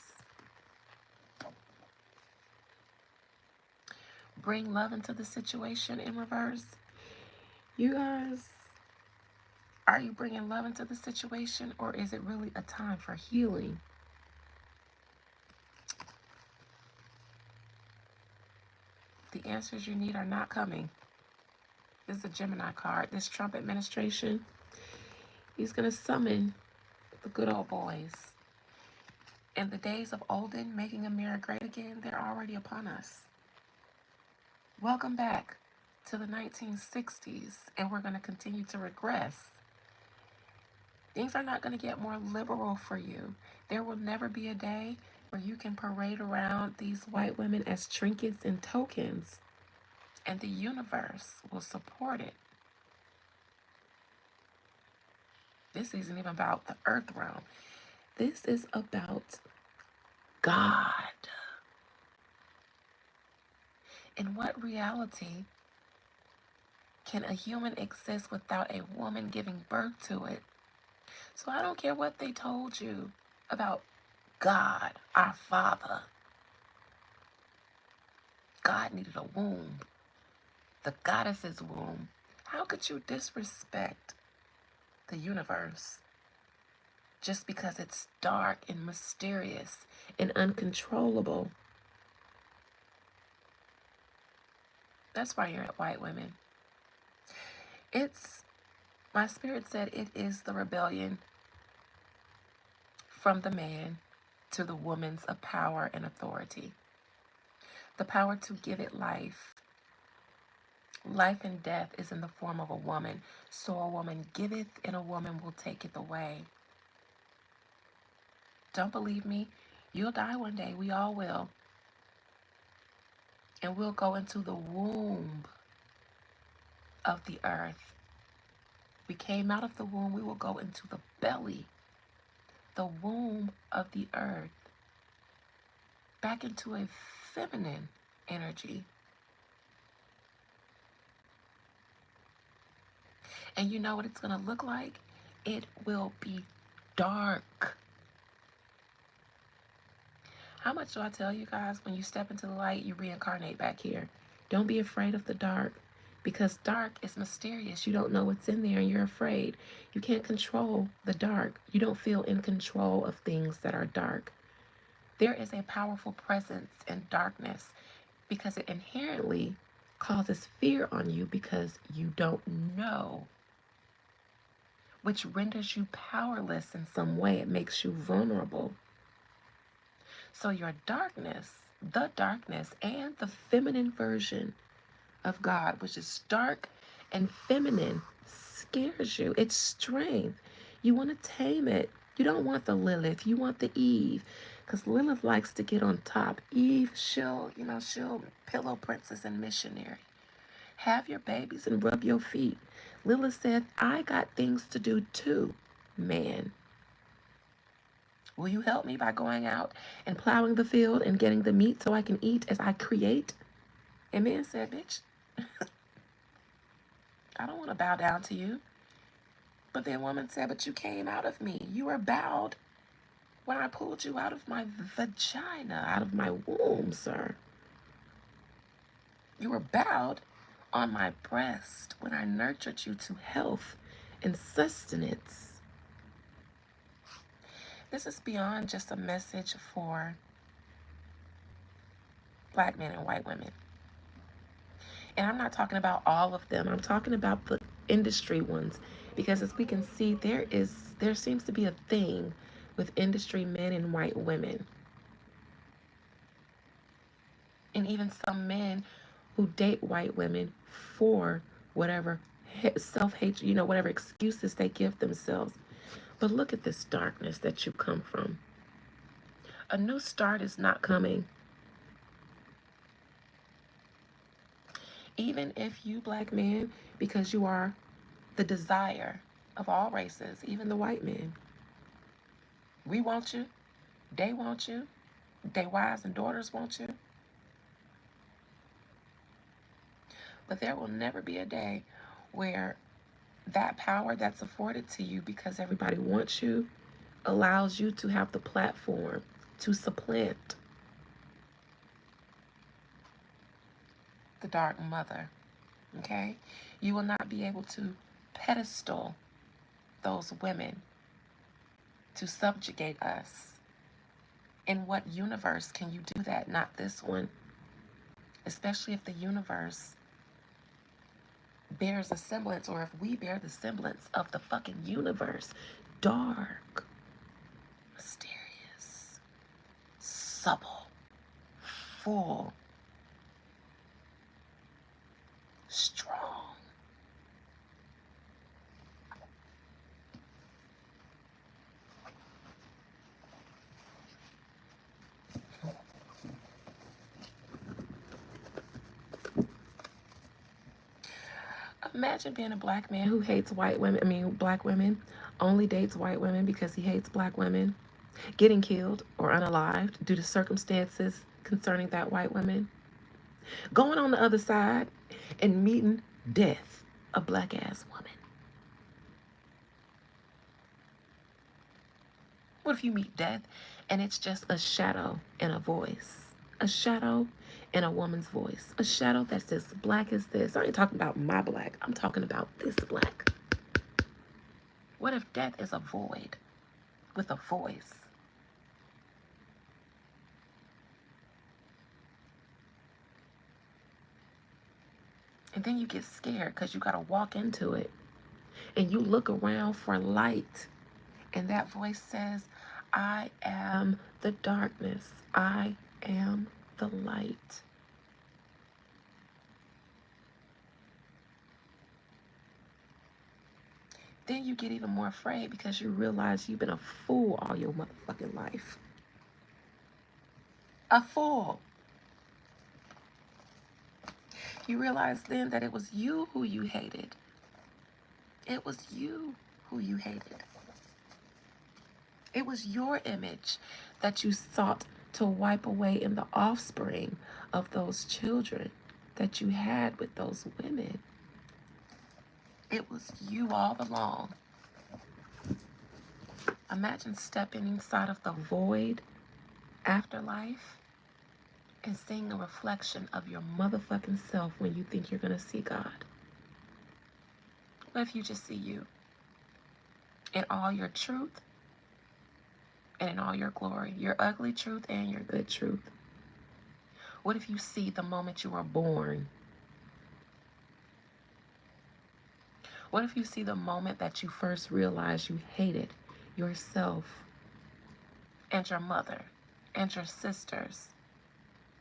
Bring love into the situation in reverse. You guys, are you bringing love into the situation, or is it really a time for healing? The answers you need are not coming. This is a Gemini card. This Trump administration, he's going to summon the good old boys. And the days of olden, making America great again, they're already upon us. Welcome back to the 1960s, and we're going to continue to regress. Things are not going to get more liberal for you. There will never be a day where you can parade around these white women as trinkets and tokens, and the universe will support it. This isn't even about the earth realm. This is about God. In what reality can a human exist without a woman giving birth to it? So I don't care what they told you about God, our Father. God needed a womb, the goddess's womb. How could you disrespect the universe just because it's dark and mysterious and uncontrollable? That's why you're at white women. My spirit said it is the rebellion from the man to the woman's of power and authority. The power to give it life. Life and death is in the form of a woman. So a woman giveth and a woman will take it away. Don't believe me? You'll die one day. We all will. And we'll go into the womb of the earth. We came out of the womb. We will go into the belly, the womb of the earth, back into a feminine energy. And you know what it's going to look like? It will be dark. How much do I tell you guys? When you step into the light, you reincarnate back here. Don't be afraid of the dark, because dark is mysterious. You don't know what's in there and you're afraid. You can't control the dark. You don't feel in control of things that are dark. There is a powerful presence in darkness because it inherently causes fear on you because you don't know. which renders you powerless in some way. It makes you vulnerable. So your darkness, the darkness, and the feminine version of God, which is dark and feminine, scares you. It's strength. You want to tame it. You don't want the Lilith. You want the Eve. Because Lilith likes to get on top. Eve, she'll pillow princess and missionary. Have your babies and rub your feet. Lilith said, I got things to do too, man. Will you help me by going out and plowing the field and getting the meat so I can eat as I create? And man said, bitch, I don't want to bow down to you. But then woman said, but you came out of me. You were bowed when I pulled you out of my vagina, out of my womb, sir. You were bowed on my breast when I nurtured you to health and sustenance. This is beyond just a message for black men and white women. And I'm not talking about all of them. I'm talking about the industry ones. Because as we can see, there seems to be a thing with industry men and white women. And even some men who date white women for whatever self-hate, whatever excuses they give themselves. But look at this darkness that you come from. A new start is not coming. Even if you, black man, because you are the desire of all races, even the white men, we want you, they want you, their wives and daughters want you. But there will never be a day where that power that's afforded to you because everybody wants you allows you to have the platform to supplant the dark mother. Okay? You will not be able to pedestal those women to subjugate us. In what universe can you do that? Not this one. Especially if the universe bears a semblance, or if we bear the semblance of the fucking universe. Dark, mysterious, supple, full, strong. Imagine being a black man who hates white women, black women, only dates white women because he hates black women, getting killed or unalived due to circumstances concerning that white woman, going on the other side and meeting death, a black ass woman. What if you meet death and it's just a shadow and a voice? A shadow and a woman's voice. A shadow that's as black as this. I ain't talking about my black. I'm talking about this black. What if death is a void with a voice? And then you get scared because you got to walk into it. And you look around for light. And that voice says, I am the darkness. I am the light. Then you get even more afraid because you realize you've been a fool all your motherfucking life. A fool. You realize then that it was you who you hated. It was you who you hated. It was your image that you sought to wipe away in the offspring of those children that you had with those women. It was you all along. Imagine stepping inside of the void afterlife and seeing a reflection of your motherfucking self when you think you're going to see God. What if you just see you in all your truth and in all your glory, your ugly truth and your good truth? What if you see the moment you were born? What if you see the moment that you first realized you hated yourself and your mother and your sisters,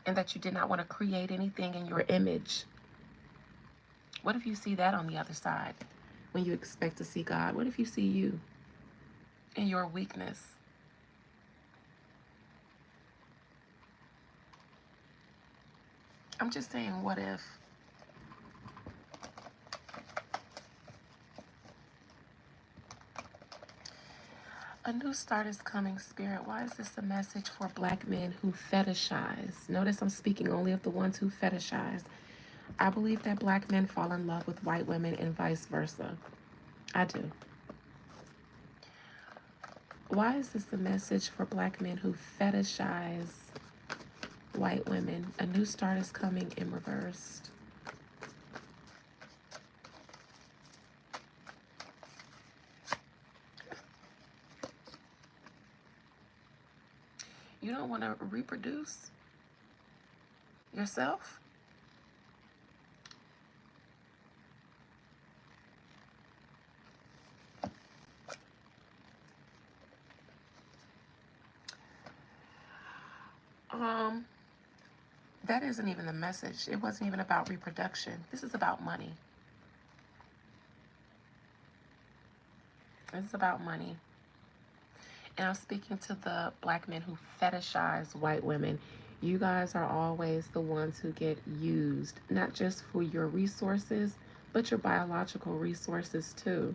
and that you did not want to create anything in your image? What if you see that on the other side when you expect to see God? What if you see you in your weakness? I'm just saying, what if? A new start is coming, Spirit. Why is this a message for black men who fetishize? Notice I'm speaking only of the ones who fetishize. I believe that black men fall in love with white women and vice versa. I do. Why is this a message for black men who fetishize white women? A new start is coming in reversed. You don't want to reproduce yourself? That isn't even the message. It wasn't even about reproduction. This is about money. It's about money. And I'm speaking to the black men who fetishize white women. You guys are always the ones who get used, not just for your resources, but your biological resources too.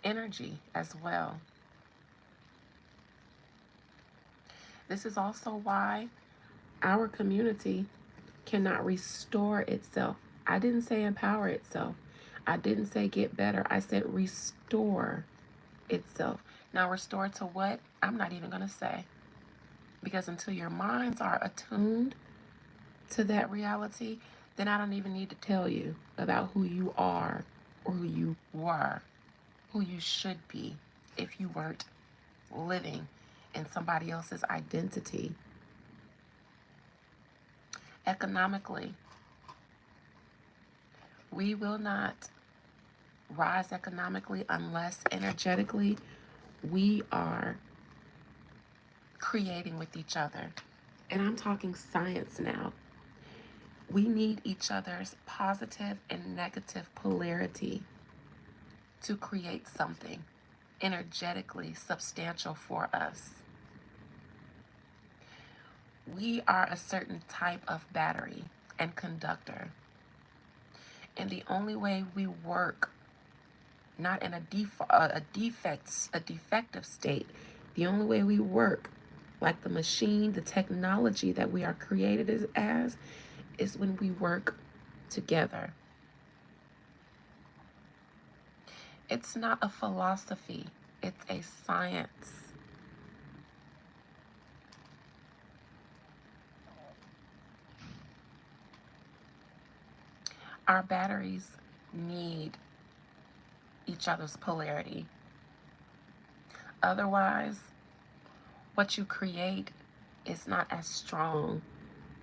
Energy as well. This is also why our community cannot restore itself. I didn't say empower itself. I didn't say get better. I said restore itself. Now, restore to what? I'm not even going to say. Because until your minds are attuned to that reality, then I don't even need to tell you about who you are or who you were, who you should be if you weren't living in somebody else's identity. Economically, we will not rise economically unless energetically we are creating with each other. And I'm talking science now. We need each other's positive and negative polarity to create something energetically substantial for us. We are a certain type of battery and conductor. And the only way we work, not in a defective state, the only way we work like the machine, the technology that we are created as, is when we work together. It's not a philosophy, it's a science. Our batteries need each other's polarity. Otherwise, what you create is not as strong.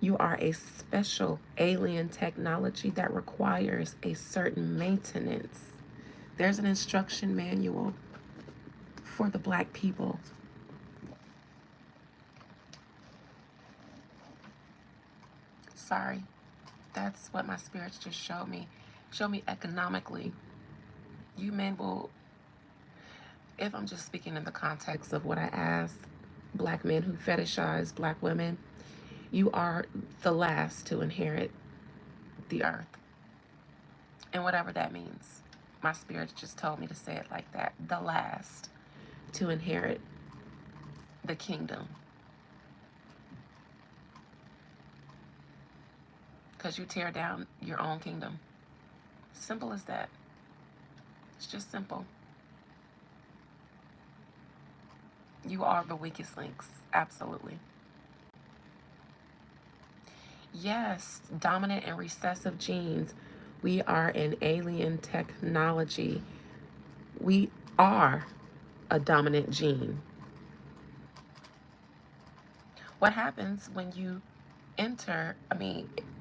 You are a special alien technology that requires a certain maintenance. There's an instruction manual for the black people. Sorry, that's what my spirits just showed me. Show me economically. You men will, if I'm just speaking in the context of what I asked, black men who fetishize black women, you are the last to inherit the earth. And whatever that means. My spirit just told me to say it like that. The last to inherit the kingdom. Because you tear down your own kingdom. Simple as that. It's just simple. You are the weakest links. Absolutely. Yes, dominant and recessive genes. We are an alien technology. We are a dominant gene. What happens when you enter,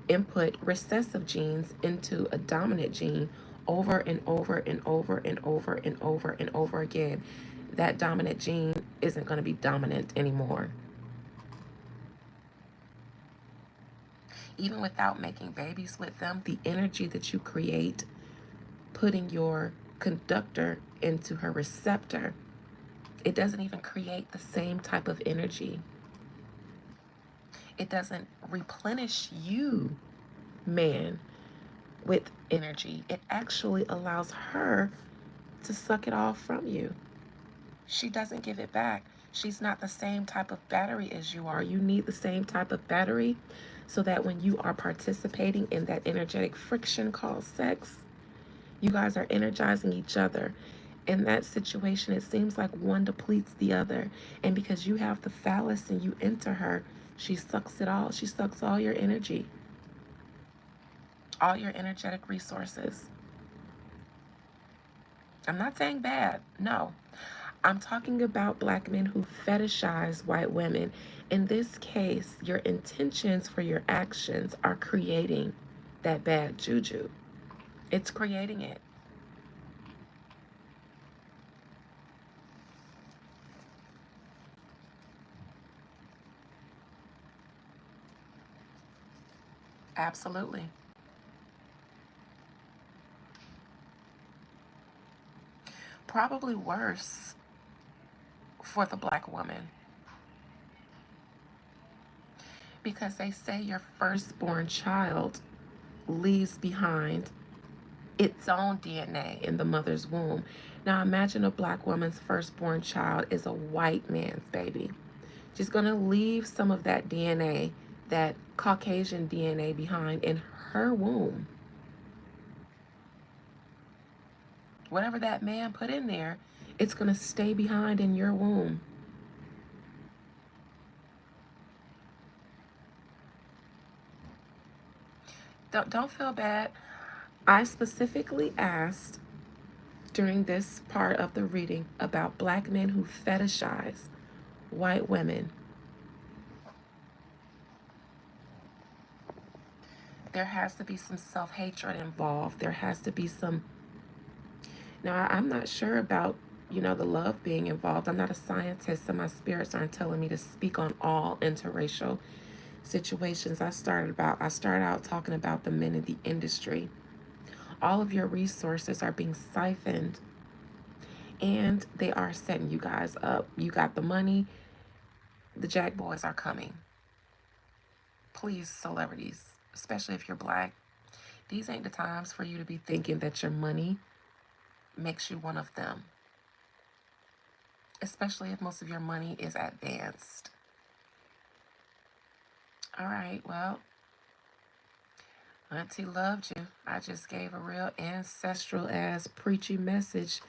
input recessive genes into a dominant gene over and over and over and over and over and over again, that dominant gene isn't going to be dominant anymore. Even without making babies with them, the energy that you create putting your conductor into her receptor, it doesn't even create the same type of energy. It doesn't replenish you, man, with energy. It actually allows her to suck it all from you. She doesn't give it back. She's not the same type of battery as you are. You need the same type of battery so that when you are participating in that energetic friction called sex, you guys are energizing each other. In that situation, it seems like one depletes the other. And because you have the phallus and you enter her, she sucks it all. She sucks all your energy, all your energetic resources. I'm not saying bad, no. I'm talking about black men who fetishize white women. In this case, your intentions for your actions are creating that bad juju. It's creating it. Absolutely. Probably worse for the black woman because they say your firstborn child leaves behind its own DNA in the mother's womb. Now imagine a black woman's firstborn child is a white man's baby. She's going to leave some of that DNA, that Caucasian DNA, behind in her womb. Whatever that man put in there, it's going to stay behind in your womb. Don't feel bad. I specifically asked during this part of the reading about black men who fetishize white women. There has to be some self-hatred involved. There has to be some. Now, I'm not sure about, the love being involved. I'm not a scientist, and my spirits aren't telling me to speak on all interracial situations. I started out talking about the men in the industry. All of your resources are being siphoned and they are setting you guys up. You got the money, the Jack Boys are coming. Please, celebrities, especially if you're black, these ain't the times for you to be thinking that your money makes you one of them, especially if most of your money is advanced. All right, well, Auntie loved you. I just gave a real ancestral ass preachy message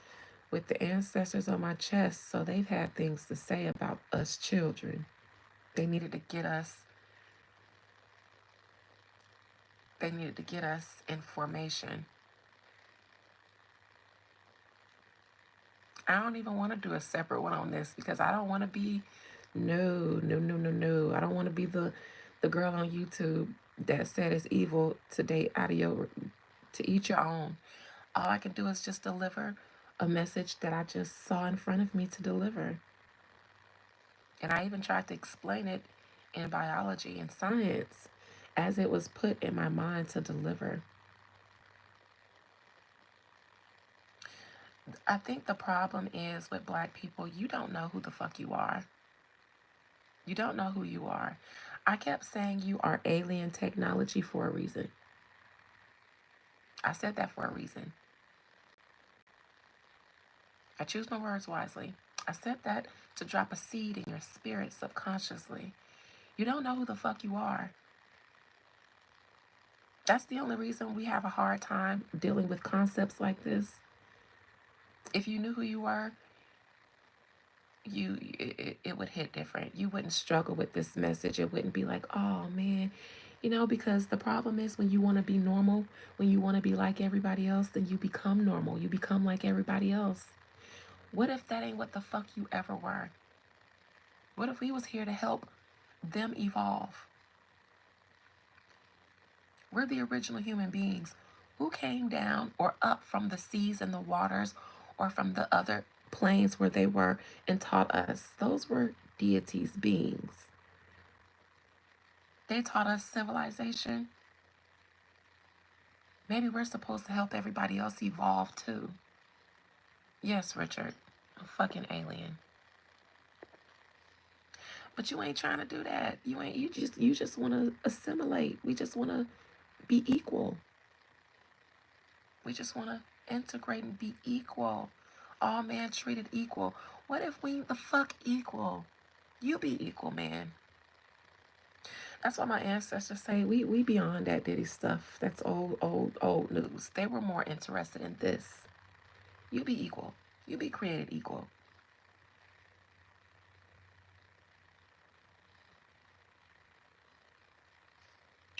with the ancestors on my chest, so they've had things to say about us children. They needed to get us information. I don't even want to do a separate one on this because I don't want to be no. I don't want to be the girl on YouTube that said it's evil to date out of your to each your own. All I can do is just deliver a message that I just saw in front of me to deliver. And I even tried to explain it in biology and science as it was put in my mind to deliver. I think the problem is with black people, you don't know who the fuck you are. You don't know who you are. I kept saying you are alien technology for a reason. I said that for a reason. I choose my words wisely. I said that to drop a seed in your spirit subconsciously. You don't know who the fuck you are. That's the only reason we have a hard time dealing with concepts like this. If you knew who you were, it would hit different. You wouldn't struggle with this message. It wouldn't be like, oh man, because the problem is when you want to be normal, when you want to be like everybody else, then you become normal. You become like everybody else. What if that ain't what the fuck you ever were? What if we was here to help them evolve? We're the original human beings who came down or up from the seas and the waters or from the other planes where they were and taught us. Those were deities, beings. They taught us civilization. Maybe we're supposed to help everybody else evolve too. Yes, Richard, a fucking alien. But you ain't trying to do that. You just want to assimilate. We just want to be equal. We just want to integrate and be equal. All man treated equal. What if we the fuck equal? You be equal, man. That's why my ancestors say we beyond that Diddy stuff. That's old news. They were more interested in this. You be equal. You be created equal.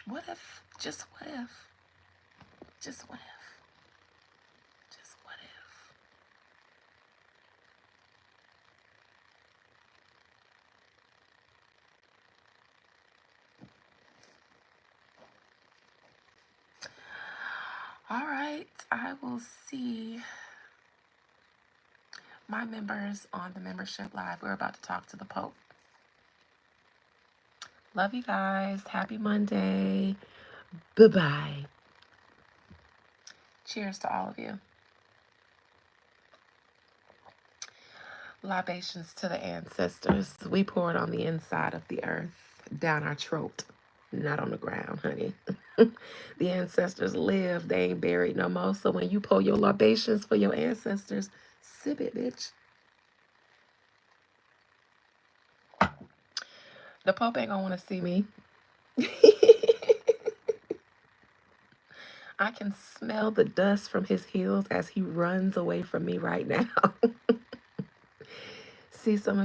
What if, just what if, just what if, just what if? All right, I will see my members on the membership live. We're about to talk to the Pope. Love you guys. Happy Monday. Bye-bye. Cheers to all of you. Libations to the ancestors. We pour it on the inside of the earth, down our throat, not on the ground, honey. The ancestors live. They ain't buried no more. So when you pour your libations for your ancestors, sip it, bitch. The Pope ain't gonna want to see me. I can smell the dust from his heels as he runs away from me right now. See some of